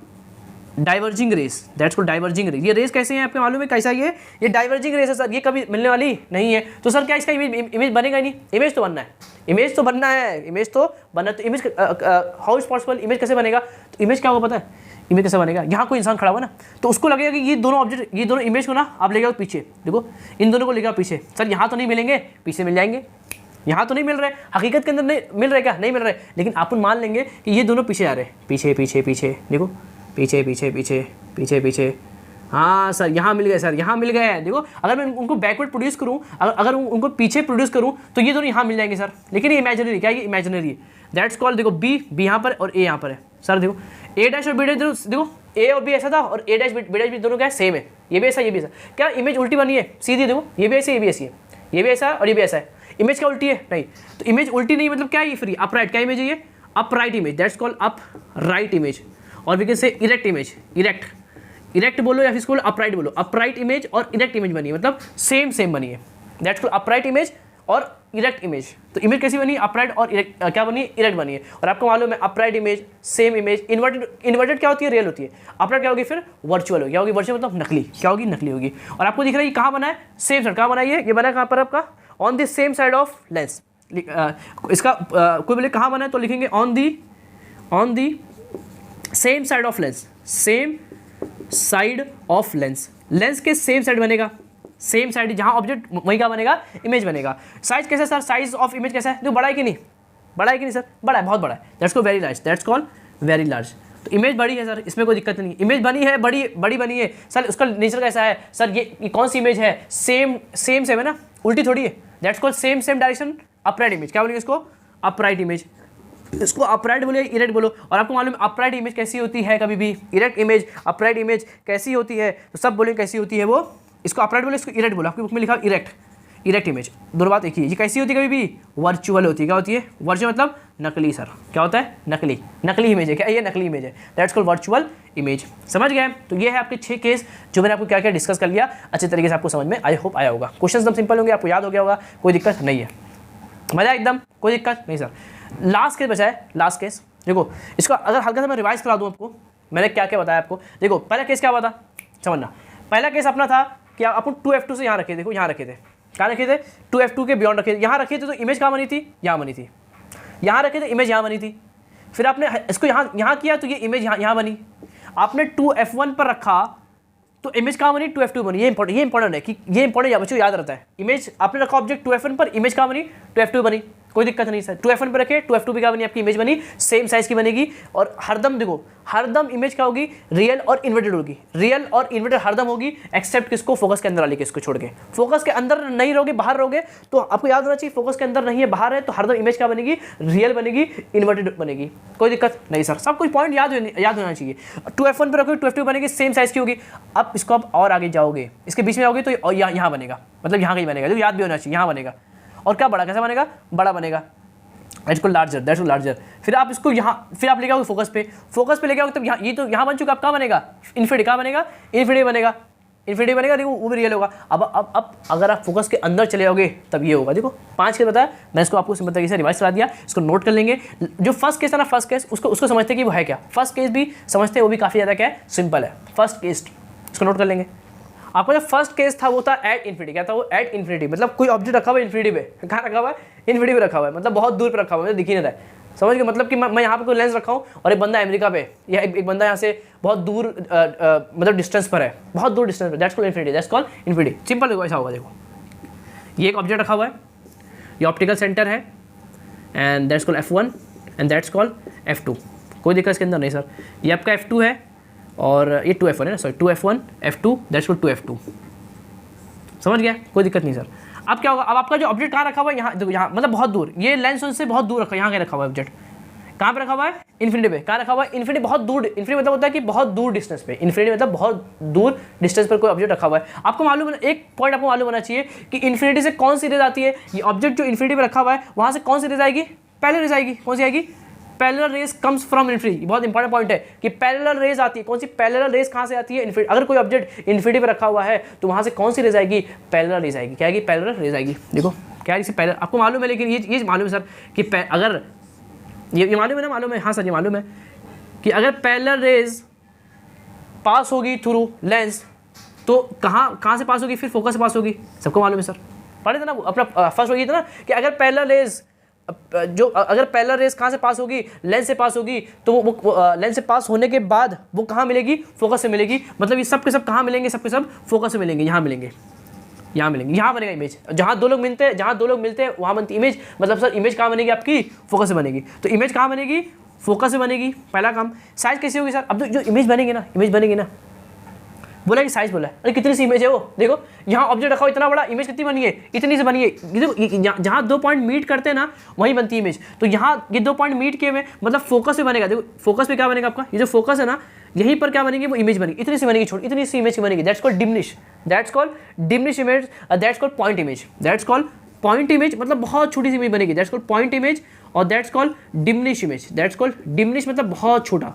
diverging rays, that's called diverging rays. ये रेस कैसे हैं आपको मालूम है कैसा? ये डाइवर्जिंग रेस है सर, ये कभी मिलने वाली नहीं है। तो सर क्या इसका इमेज बनेगा ही नहीं? इमेज तो बनना है, इमेज तो बनना है, इमेज तो बनना। तो image how is possible? Image कैसे बनेगा? तो इमेज क्या होगा पता है? इमेज कैसे बनेगा? यहाँ कोई इंसान खड़ा हुआ ना, तो उसको लगेगा कि ये दोनों ऑब्जेक्ट, ये दोनों इमेज को ना आप ले जाओ पीछे, देखो इन दोनों को ले जाओ पीछे। सर यहाँ तो नहीं मिलेंगे, पीछे मिल जाएंगे। यहाँ तो नहीं मिल रहे, हकीकत के अंदर नहीं मिल रहे, क्या नहीं मिल रहे, लेकिन अपन मान लेंगे कि ये दोनों पीछे आ रहे हैं, पीछे पीछे पीछे, देखो पीछे पीछे पीछे पीछे पीछे। हाँ सर यहाँ मिल गए, सर यहाँ मिल गए हैं। देखो अगर मैं उनको बैकवर्ड प्रोड्यूस करूँ, अगर उनको पीछे प्रोड्यूस करूँ तो ये दोनों यहाँ मिल जाएंगे सर। लेकिन ये इमेजिनरी, क्या ये इमेजिनरी है? दैट्स कॉल्ड, देखो बी यहाँ पर और ए यहाँ पर है सर। देखो ए डैश और बी डैश, देखो ए और बी ऐसा था और ए डैश बी डैश भी दोनों क्या है? सेम है। ये भी ऐसा, ये भी ऐसा। क्या इमेज उल्टी बनी है? सीधी, देखो ये भी ऐसी, ये भी ऐसी है, ये भी ऐसा और ये भी ऐसा है। इमेज क्या उल्टी है? नहीं। तो इमेज उल्टी नहीं मतलब क्या है? ये फ्री अपराइट। क्या इमेज है ये? Upright image, that's called upright image. और we can say erect image, erect बोलो या फिर इसको अपराइट बोलो। अपराइट इमेज और इरेक्ट इमेज बनी है, मतलब सेम बनी है। दैट्स कॉल्ड अपराइट इमेज और इरेक्ट इमेज। तो इमेज कैसी बनी? अपराइट और इरेक्ट, क्या बनी है? इरेक्ट बनी है। और आपको मालूम है upright image, same image, inverted क्या होती है? रियल होती है। अपराइट क्या होगी? फिर वर्चुअल होगी। क्या होगी? वर्चुअल मतलब नकली। क्या होगी? नकली होगी। और आपको दिख रहा है ये कहाँ बना है? Same side. कहाँ बना है ये बना है कहाँ पर आपका? On the same side of lens. इसका कोई बोले कहाँ बना है तो लिखेंगे on the same side of lens, same side of lens. Lens के सेम साइड बनेगा, सेम साइड जहाँ ऑब्जेक्ट वहीं का बनेगा, इमेज बनेगा। साइज कैसा है सर? साइज ऑफ इमेज कैसा है? देखो बड़ा है कि नहीं? बड़ा है कि नहीं सर? बड़ा है, बहुत बड़ा है। That's called very large, that's called very large. तो इमेज बड़ी है सर, इसमें कोई दिक्कत नहीं। इमेज बनी है, बड़ी बनी है सर। उसका नेचर कैसा है सर? ये कौन सी इमेज है? सेम है ना, उल्टी थोड़ी है। That's called same direction upright image. क्या बोलेंगे इसको? Upright image. इसको अपराइट बोले, इरेक्ट बोलो। और आपको मालूम है अपराइट इमेज कैसी होती है? कभी भी इरेक्ट इमेज, अपराइट इमेज कैसी होती है? तो सब बोलेंगे कैसी होती है वो। इसको अपराइट बोले, इसको इरेक्ट बोलो। आपकी बुक में लिखा इरेक्ट इमेज, दोनों बात एक ही है। ये कैसी होती है? कभी भी वर्चुअल होती है। क्या होती है? वर्चुअल मतलब नकली सर। क्या होता है? नकली इमेज है। क्या ये नकली इमेज है? That's called virtual image. समझ गए? तो ये है आपके 6 केस जो मैंने आपको क्या क्या डिस्कस कर लिया। अच्छे तरीके से आपको समझ में आई होप आया होगा। क्वेश्चन एकदम सिंपल होंगे, आपको याद हो गया होगा, कोई दिक्कत नहीं है। मजा एकदम, कोई दिक्कत नहीं सर। लास्ट केस बचा है, लास्ट केस। देखो इसको अगर हल्का सा मैं रिवाइज करा दूँ आपको, मैंने क्या क्या बताया आपको। देखो पहला केस क्या हुआ था समझना। पहला केस अपना था कि अपन 2f2 से यहाँ रखे, देखो यहाँ रखे थे, कहाँ रखे थे? 2f2 के बियॉन्ड रखे थे। यहाँ रखे थे तो इमेज कहाँ बनी थी? यहाँ बनी थी। यहाँ रखे थे, इमेज यहाँ बनी थी। फिर आपने इसको यहाँ किया तो ये इमेज यहाँ बनी। आपने 2f1 पर रखा तो इमेज कहाँ बनी? 2f2 बनी। ये इंपॉर्टेंट है कि ये इंपॉर्टेंट बच्चों याद रहता है। इमेज आपने रखा ऑब्जेक्ट 2f1 पर, इमेज कहाँ बनी? 2f2 बनी। कोई दिक्कत नहीं सर। 2f1 पर रखे, 2f2 भी क्या बनी? आपकी इमेज बनी, सेम साइज की बनेगी। और हरदम देखो, हरदम इमेज क्या होगी? रियल और इन्वर्टेड होगी। रियल और इन्वर्टेड हरदम होगी, एक्सेप्ट किसको? फोकस के अंदर वाले किसको छोड़ के। फोकस के अंदर नहीं रहोगे, बाहर रहोगे, तो आपको याद होना चाहिए फोकस के अंदर नहीं है, बाहर है, तो हरदम इमेज क्या बनेगी? रियल बनेगी, इन्वर्टेड बनेगी। कोई दिक्कत नहीं सर। सब कुछ पॉइंट याद होना चाहिए। 2f1 पर रखोगे, 2f2 बनेगी, सेम साइज की होगी। अब इसको आप और आगे जाओगे, इसके बीच में आओगे तो यहाँ बनेगा, मतलब यहाँ कहीं बनेगा, जो याद भी होना चाहिए, यहाँ बनेगा। और क्या बड़ा कैसा बनेगा? बड़ा बनेगा। That's called larger, that's called larger. फिर आप इसको यहाँ, फिर आप लेके आओगे फोकस पे लेके आओगे, तब यहाँ, ये तो यहाँ बन चुका। अब कहाँ बनेगा? इन्फिनिटी। कहाँ बनेगा? इन्फिनिटी बनेगा। देखो वो भी रियल होगा। अब अगर आप फोकस के अंदर चले जाओगे तब ये होगा। देखो 5 केस बताया, मैं इसको आपको सिंपल तरीके से रिवाइज करा दिया। इसको नोट कर लेंगे। जो फर्स्ट केस है ना, फर्स्ट केस उसको समझते कि वो है क्या। फर्स्ट केस भी समझते हैं, वो भी काफ़ी ज़्यादा क्या है? सिंपल है। फर्स्ट केस इसको नोट कर लेंगे। आपका जो फर्स्ट केस था वो था एट इन्फिनिटी। क्या था वो? एट इन्फिनिटी, मतलब कोई ऑब्जेक्ट रखा हुआ है इन्फिनिटी पे। कहाँ रखा हुआ है? इन्फिनिटी पे रखा हुआ है, मतलब बहुत दूर पे रखा हुआ है, दिख ही नहीं रहा है। समझ गए? मतलब कि मैं यहाँ पे कोई लेंस रखा हूँ और एक बंदा अमेरिका पे, या एक बंदा यहाँ से बहुत दूर मतलब डिस्टेंस पर है, बहुत दूर डिस्टेंस पर। That's called infinity, that's called infinity. Simple देखो ऐसा होगा। देखो ये एक ऑब्जेक्ट रखा हुआ है, ये ऑप्टिकल सेंटर है, and that's called f1 and that's called f2। कोई दिक्कत इसके अंदर नहीं सर। ये आपका f2 है और ये 2f1 है ना, sorry 2f1 f2 that's called 2f2। समझ गया? कोई दिक्कत नहीं सर। अब क्या होगा? अब आपका जो ऑब्जेक्ट कहाँ रखा हुआ है? यहाँ देखो, यहाँ मतलब बहुत दूर, ये लेंस से बहुत दूर रखा है। यहाँ कहीं रखा हुआ है ऑब्जेक्ट? कहाँ पे रखा हुआ है? इन्फिनिटी पे। कहाँ रखा हुआ है? इन्फिनिटी, बहुत दूर। इन्फिनिटी मतलब होता है कि बहुत दूर डिस्टेंस पे। इन्फिनिटी मतलब बहुत दूर डिस्टेंस पर कोई ऑब्जेक्ट रखा हुआ है। आपको मालूम है, एक पॉइंट आपको मालूम होना चाहिए कि इन्फिनिटी से कौन सी रेज आती है। ये ऑब्जेक्ट जो इन्फिनिटी पे रखा हुआ है, वहाँ से कौन सी रेज आएगी? पहले रेज आएगी। कौन सी आएगी? Parallel raise comes from infinity, बहुत इंपॉर्टेंट पॉइंट है कि पैरेलल रेज आती है। कौन सी पैरेलल रेज कहाँ से आती है? इन्फिनिटी। अगर कोई ऑब्जेक्ट इन्फिनिटी पे रखा हुआ है तो वहाँ से कौन सी रेज आएगी? पैरेलल रेज आएगी। क्या आएगी? पैरेलल रेज आएगी। देखो क्या है, इसे पैरेलल आपको मालूम है, लेकिन ये मालूम है सर कि अगर ये मालूम है ना, मालूम है, हाँ सर ये मालूम है कि अगर पैरेलल रेज पास होगी थ्रू लेंस तो कहाँ से पास होगी? फिर फोकस से पास होगी। सबको मालूम है सर, पढ़े थे ना अपना फर्स्ट होगी था ना कि अगर पैरेलल रेज अगर पैरेलल रेज कहाँ से पास होगी? लेंस से पास होगी। तो वो लेंस से पास होने के बाद वो कहाँ मिलेगी? फोकस से मिलेगी। मतलब ये सब के सब कहाँ मिलेंगे? सब के सब फोकस से मिलेंगे, यहाँ मिलेंगे, यहाँ मिलेंगे, यहाँ बनेगा इमेज। जहाँ दो लोग मिलते हैं वहाँ बनती इमेज। मतलब सर इमेज कहाँ बनेगी? आपकी फोकस से बनेगी। तो इमेज कहाँ बनेगी? फोकस से बनेगी, पहला काम। साइज कैसी होगी सर? अब जो इमेज बनेगी ना, बोला कि साइज बोला है, अरे कितनी सी इमेज है वो? देखो यहाँ ऑब्जेक्ट रखा हो इतना बड़ा, इमेज कितनी बनी है? इतनी से बनी है। देखो जहाँ दो पॉइंट मीट करते हैं ना वहीं बनती है इमेज। तो यहाँ ये दो पॉइंट मीट किए हुए मतलब फोकस पे बनेगा। देखो फोकस पे क्या बनेगा आपका? ये जो फोकस है ना यहीं पर क्या बनेगी? वो इमेज बनेगी, इतनी सी बनेगी, छोटी इतनी सी इमेज की बनेगी। That's called diminish, that's called diminish image, that's called point image, that's called point image. मतलब बहुत छोटी सी इमेज बनेगी, दैट्स कॉल्ड पॉइंट इमेज। और that's called diminish image, that's called diminish मतलब बहुत छोटा,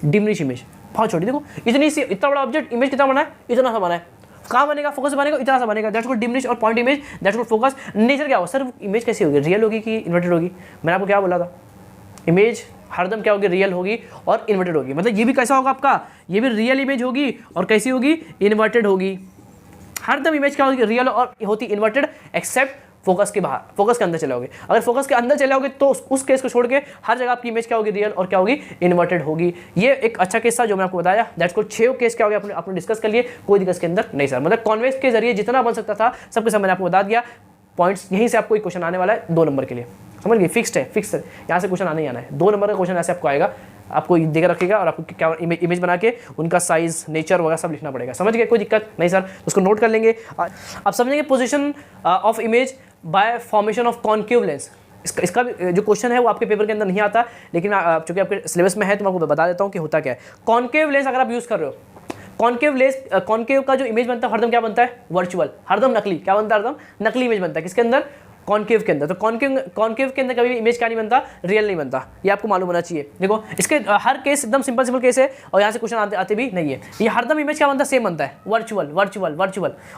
डिमिनिश इमेज बहुत छोटी। देखो इतनी सी, इतना बड़ा ऑब्जेक्ट, इमेज कितना बना है? इतना सा बना है। कहाँ बनेगा? फोकस बनेगा, इतना सा बनेगा। दैट्स कॉल्ड डिमिनिश और point image, that's called focus. Nature क्या होगा सर? इमेज कैसी होगी? रियल होगी कि इन्वर्टेड होगी? मैंने आपको क्या बोला था? इमेज हरदम क्या होगी? रियल होगी और इन्वर्टेड होगी। मतलब ये भी कैसा होगा आपका? ये भी रियल इमेज होगी और कैसी होगी? इन्वर्टेड होगी। हरदम इमेज क्या होगी? रियल और होती इन्वर्टेड, एक्सेप्ट फोकस के बाहर, फोकस के अंदर चले जाओगे। अगर फोकस के अंदर चले जाओगे तो उस केस को छोड़ के हर जगह आपकी इमेज क्या होगी? रियल और क्या होगी? इन्वर्टेड होगी। ये एक अच्छा केस था जो मैं आपको बताया। दैट्स को 6 केस क्या हो गया आपने डिस्कस कर लिए, कोई दिक्कत के अंदर नहीं सर। मतलब कॉन्वेक्स के जरिए जितना बन सकता था सबके सब मैंने आपको बता दिया। पॉइंट्स यहीं से आपको एक क्वेश्चन आने वाला है 2 नंबर के लिए, समझ गए? फिक्स्ड है, फिक्स है, यहाँ से क्वेश्चन आने ही आना है। 2 नंबर का क्वेश्चन ऐसे आपको आएगा, आपको देकर रखेगा और आपको क्या इमेज बना के उनका साइज, नेचर वगैरह सब लिखना पड़ेगा। समझ गए? कोई दिक्कत नहीं सर, उसको नोट कर लेंगे। अब समझेंगे position of image by formation of concave lens. इसका भी जो क्वेश्चन है वो आपके पेपर के अंदर नहीं आता, लेकिन चूंकि आपके सिलेबस में है तो मैं आपको बता देता हूँ कि होता क्या है। कॉन्केव लेंस अगर आप यूज़ कर रहे हो, कॉन्केव का जो इमेज बनता है हरदम क्या बनता है? वर्चुअल, हरदम नकली। क्या बनता है? हरदम नकली इमेज बनता है। किसके अंदर? कॉन्केव के अंदर। तो कॉन्केव के अंदर कभी भी इमेज क्या नहीं बनता? रियल नहीं बनता। ये आपको मालूम होना चाहिए। देखो इसके हर केस एकदम सिंपल केस है और यहाँ से क्वेश्चन आते भी नहीं है। ये हरदम इमेज क्या बनता है? सेम बनता है, वर्चुअल।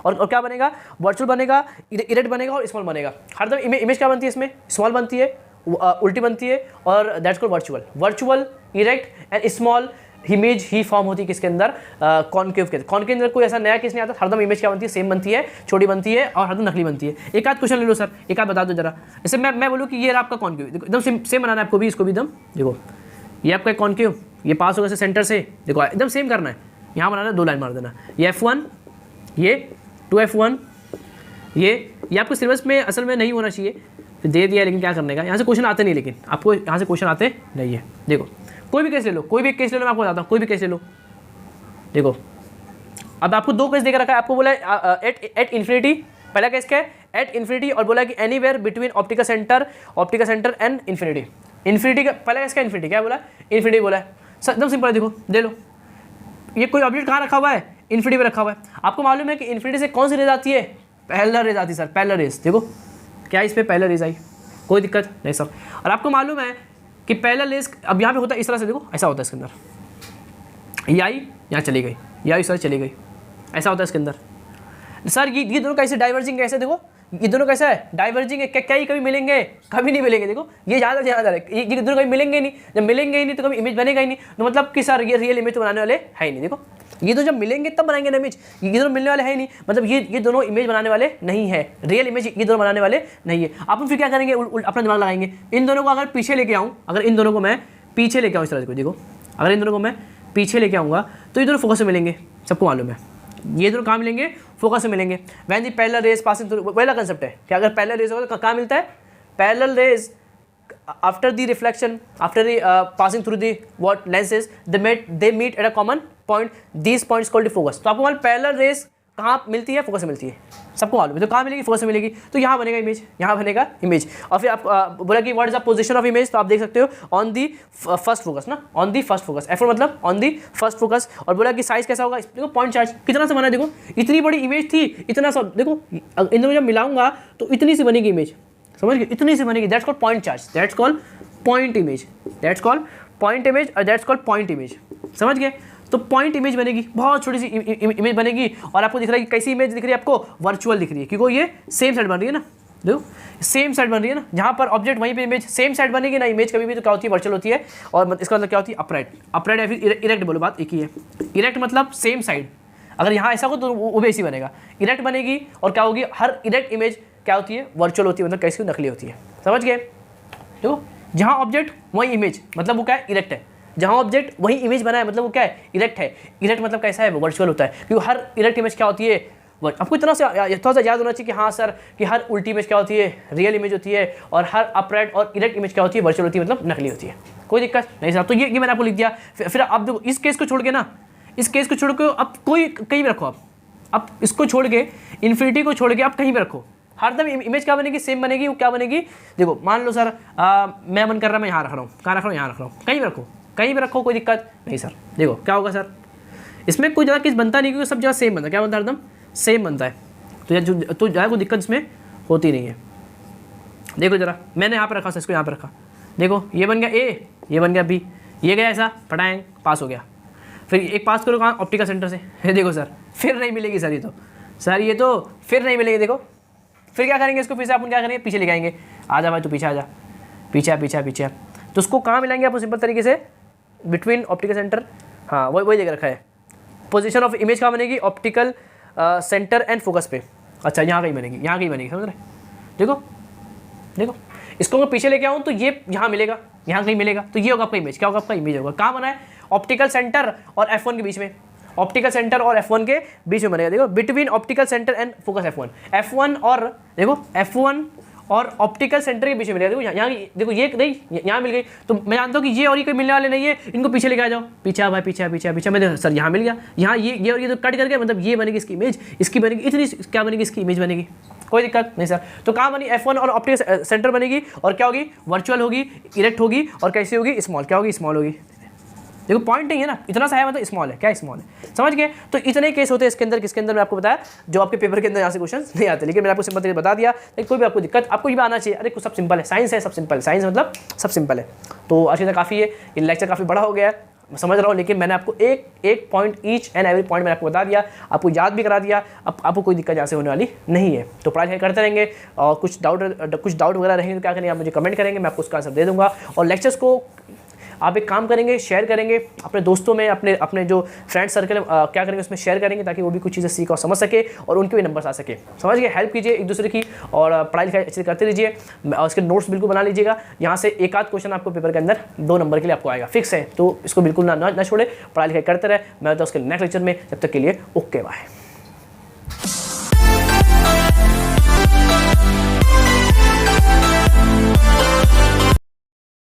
और क्या बनेगा? वर्चुअल बनेगा, इरेक्ट बनेगा और स्मॉल बनेगा। हरदम इमेज क्या बनती है? इसमें स्मॉल बनती है, उल्टी बनती है और that's called virtual, erect and small image he form होती है किसके अंदर? कॉन्केव के अंदर। कोई ऐसा नया केस नहीं आता। हरदम इमेज क्या बनती है? सेम बनती है, छोटी बनती है और हरदम नकली बनती है। एक आध क्वेश्चन ले लो सर, एक आध बता दो जरा। जैसे मैं बोलूँ कि ये आपका कॉन्केव, देखो एकदम सेम बनाना है आपको भी, इसको भी एकदम। देखो ये आपका कॉन्केव, ये पास होगा सेंटर से, देखो एकदम सेम करना है। यहाँ बनाना है, 2 लाइन मार देना। ये F1, ये 2F1, ये आपको सिलेबस में असल में नहीं होना चाहिए, दे दिया लेकिन क्या करने का। यहाँ से क्वेश्चन आते नहीं, लेकिन आपको यहाँ से क्वेश्चन आते नहीं है। देखो कोई भी केस ले लो, कोई भी एक केस ले लो, मैं आपको बताता हूँ। कोई भी केस ले लो, देखो अब आपको 2 केस देकर रखा है। आपको बोला है एट इन्फिनिटी, पहला केस क्या है? एट इन्फिनिटी, और बोला कि anywhere between optical centre and infinity. Infinity का पहला केस क्या? इन्फिनिटी। क्या बोला? इन्फिनिटी बोला है सर, एकदम सिंपल है। देखो दे लो, ये कोई ऑब्जेक्ट कहाँ रखा हुआ है? इन्फिनिटी पे रखा हुआ है। आपको मालूम है कि इन्फिनिटी से कौन सी रेज आती है? पैरेलल रेज आती है सर, पैरेलल रेज। देखो क्या इस पर पैरेलल रेज आई, कोई दिक्कत नहीं सर। और आपको मालूम है कि पैरेलल रेज अब यहाँ पे होता है इस तरह से, देखो ऐसा होता है इसके अंदर। ये आई, यहाँ चली गई, ये आई इस तरह चली गई, ऐसा होता है इसके अंदर। सर ये दोनों कैसे डाइवर्जिंग, कैसे? देखो ये दोनों कैसा है? डाइवर्जिंग है। क्या ये कभी मिलेंगे? कभी नहीं मिलेंगे। देखो ये ज़्यादा है, ये दोनों कभी मिलेंगे नहीं। जब मिलेंगे ही नहीं तो कभी इमेज बनेगा ही नहीं। तो मतलब कि सर ये रियल इमेज तो बनाने वाले है ही नहीं। देखो ये तो जब मिलेंगे तब बनाएंगे ना इमेज, ये दोनों मिलने वाले है ही नहीं। मतलब ये दोनों इमेज बनाने वाले नहीं है, रियल इमेज ये दोनों बनाने वाले नहीं है। आप फिर क्या करेंगे? अपना दिमाग लगाएंगे। इन दोनों को अगर पीछे लेके आऊँ, अगर इन दोनों को मैं पीछे लेके आऊँ इस तरह से, देखो अगर इन दोनों को मैं पीछे लेके आऊँगा तो ये दोनों फोकस में मिलेंगे, सबको मालूम है। ये दोनों कहाँ मिलेंगे? फोकस में मिलेंगे। When the parallel raise passing through, पहला कंसेप्ट है कि अगर पैरेलल रेज होगा तो कहाँ मिलता है? Parallel raise after the reflection, after the passing through the what lenses, they meet at a common point. These points called the focus. तो आपको मालूम पैरेलल रेज कहाँ मिलती है? फोकस से मिलती है, सबको मालूम है। तो कहाँ मिलेगी? फोकस से मिलेगी। तो यहाँ बनेगा इमेज, यहाँ बनेगा इमेज। और फिर आप बोला कि what is the position of image, तो आप देख सकते हो ऑन दी फर्स्ट फोकस ना, on the first focus, F1 मतलब ऑन दी फर्स्ट फोकस। और बोला कि साइज कैसा होगा? देखो पॉइंट चार्ज कितना सा बना है, देखो इतनी बड़ी इमेज थी, इतना सा। देखो इन दोनों जब मिलाऊंगा तो इतनी सी बनेगी इमेज, समझ गए? इतनी सी बनेगी। That's called point charge, that's called point image, that's called point image और दैट्स कॉल्ड पॉइंट इमेज। समझ गए? तो पॉइंट इमेज बनेगी, बहुत छोटी सी इमेज बनेगी और आपको दिख रहा है कि कैसी इमेज दिख रही है आपको, वर्चुअल दिख रही है, क्योंकि ये सेम साइड बन रही है ना, देखो सेम साइड बन रही है ना, जहाँ पर ऑब्जेक्ट वहीं पे इमेज सेम साइड बनेगी ना, इमेज कभी भी तो क्या होती है, वर्चुअल होती है। और इसका मतलब क्या होती है, अपराइट, अपराइट या फिर इरेक्ट, बोलो बात एक ही है। इरेक्ट मतलब सेम साइड, अगर यहाँ ऐसा हो तो वो भी ऐसी बनेगा, इरेक्ट बनेगी। और क्या होगी, हर इरेक्ट इमेज क्या होती है, वर्चुअल होती है, मतलब कैसी नकली होती है। समझ गए? देखो जहाँ ऑब्जेक्ट वही इमेज, मतलब वो क्या है, इरेक्ट है। जहाँ ऑब्जेक्ट वही इमेज बना है, मतलब वो क्या है, इरेक्ट है। इरेक्ट मतलब कैसा है, वो वर्चुअल होता है, क्योंकि हर इरेक्ट इमेज क्या होती है, आपको इतना सा थोड़ा सा याद होना चाहिए कि हाँ सर, कि हर उल्टी इमेज क्या होती है, रियल इमेज होती है, और हर अपराइट और इरेक्ट इमेज क्या होती है, वर्चुअल होती है, मतलब नकली होती है। कोई दिक्कत नहीं सर? तो ये मैंने आपको लिख दिया। फिर आप देखो इस केस को छोड़ के ना, इस केस को छोड़ के आप कोई कहीं भी रखो, आप इसको छोड़ के, इन्फिनिटी को छोड़ के आप कहीं भी रखो, हरदम इमेज क्या बनेगी, सेम बनेगी। वो क्या बनेगी, देखो मान लो सर मैं मन कर रहा है, मैं यहाँ रख रहा हूँ, कहाँ रख रहा हूँ, यहाँ रख रहा हूँ, कहीं भी रखो, कहीं भी रखो, कोई दिक्कत नहीं सर। देखो क्या होगा सर, इसमें कोई ज़्यादा किस बनता नहीं, क्योंकि सब जगह सेम बनता है। क्या बनता है, हरदम सेम बनता है। तो ज़्यादा कोई दिक्कत इसमें होती नहीं है। देखो जरा, मैंने यहाँ पर रखा, इसको यहाँ पर रखा, देखो ये बन गया ए, ये बन गया बी, ये गया ऐसा, पटाएं पास हो गया। फिर एक पास करो कहाँ, ऑप्टिकल सेंटर से। देखो सर फिर नहीं मिलेगी सर, ये तो सर ये तो फिर नहीं मिलेगी। देखो फिर क्या करेंगे, इसको फिर से अपन क्या करेंगे, पीछे ले जाएंगे। आ जा भाई तू पीछे आ जा, पीछे पीछे पीछे। तो उसको कहाँ मिलाएंगे आपको, सिंपल तरीके से बिटवीन ऑप्टिकल सेंटर, हाँ वही जगह रखा है। पोजीशन ऑफ इमेज कहाँ बनेगी, ऑप्टिकल सेंटर एंड फोकस पे। अच्छा यहाँ कहीं बनेगी, यहाँ कहीं बनेगी, समझ रहे? देखो देखो इसको मैं पीछे लेके आऊँ तो ये यहाँ मिलेगा, यहाँ कहीं मिलेगा, तो ये होगा आपका इमेज। क्या होगा आपका इमेज, होगा कहाँ बना है, ऑप्टिकल सेंटर और F1 के बीच में, ऑप्टिकल सेंटर और F1 के बीच में बनेगा। देखो between optical centre and focus F1 और देखो F1 और ऑप्टिकल सेंटर के बीच में मिलेगा। देखो यहाँ देखो ये नहीं, यहाँ मिल गई, तो मैं जानता हूँ कि ये और ये कोई मिलने वाले नहीं है, इनको पीछे लेके आ जाओ, पीछे भाई पीछे पीछे पीछे। मैं सर यहाँ मिल गया, यहाँ ये और ये तो कट करके, मतलब ये बनेगी इसकी इमेज, इसकी बनेगी इतनी, क्या बनेगी, इसकी इमेज बनेगी। कोई दिक्कत नहीं सर। तो कहाँ बनी, F1 और ऑप्टिकल सेंटर बनेगी, और क्या होगी, वर्चुअल होगी, इरेक्ट होगी, और कैसी होगी, स्मॉल। क्या होगी, स्मॉल होगी। देखो पॉइंट नहीं है ना, इतना सा है, मतलब स्मॉल है, क्या स्मॉल है, समझ गए? तो इतने केस होते हैं इसके अंदर, किसके अंदर मैं आपको बताया, जो आपके पेपर के अंदर यहाँ से क्वेश्चन नहीं आते, लेकिन मैंने आपको सिंपल तरीके बता दिया। लेकिन कोई भी आपको दिक्कत, आपको ये भी आना चाहिए, अरे कुछ सब सिंपल है, साइंस है, सब सिंपल है, साइंस मतलब सब सिंपल है। तो आज के काफ़ी है, ये लेक्चर काफ़ी बड़ा हो गया है, मैं समझ रहा हूँ, लेकिन मैंने आपको एक point, each and every point मैंने आपको बता दिया, आपको याद भी करा दिया। अब आपको कोई दिक्कत यहाँ से होने वाली नहीं है। तो पढ़ाई करते रहेंगे, और कुछ डाउट वगैरह रहेंगे तो क्या करेंगे, आप मुझे कमेंट करेंगे, मैं आपको उसका आंसर दे दूँगा। और लेक्चर्स को आप एक काम करेंगे, शेयर करेंगे अपने दोस्तों में, अपने जो फ्रेंड सर्कल क्या करेंगे उसमें शेयर करेंगे, ताकि वो भी कुछ चीज़ें सीख और समझ सके, और उनके भी नंबर्स आ सके। समझ गए? हेल्प कीजिए एक दूसरे की, और पढ़ाई लिखाई अच्छे से करते रहिए, और उसके नोट्स बिल्कुल बना लीजिएगा। यहाँ से एक आध क्वेश्चन आपको पेपर के अंदर 2 नंबर के लिए आपको आएगा, फिक्स है। तो इसको बिल्कुल ना छोड़े, पढ़ाई लिखाई करते रहे। मैं तो उसके नेक्स्ट लेक्चर में, जब तक के लिए ओके बाय।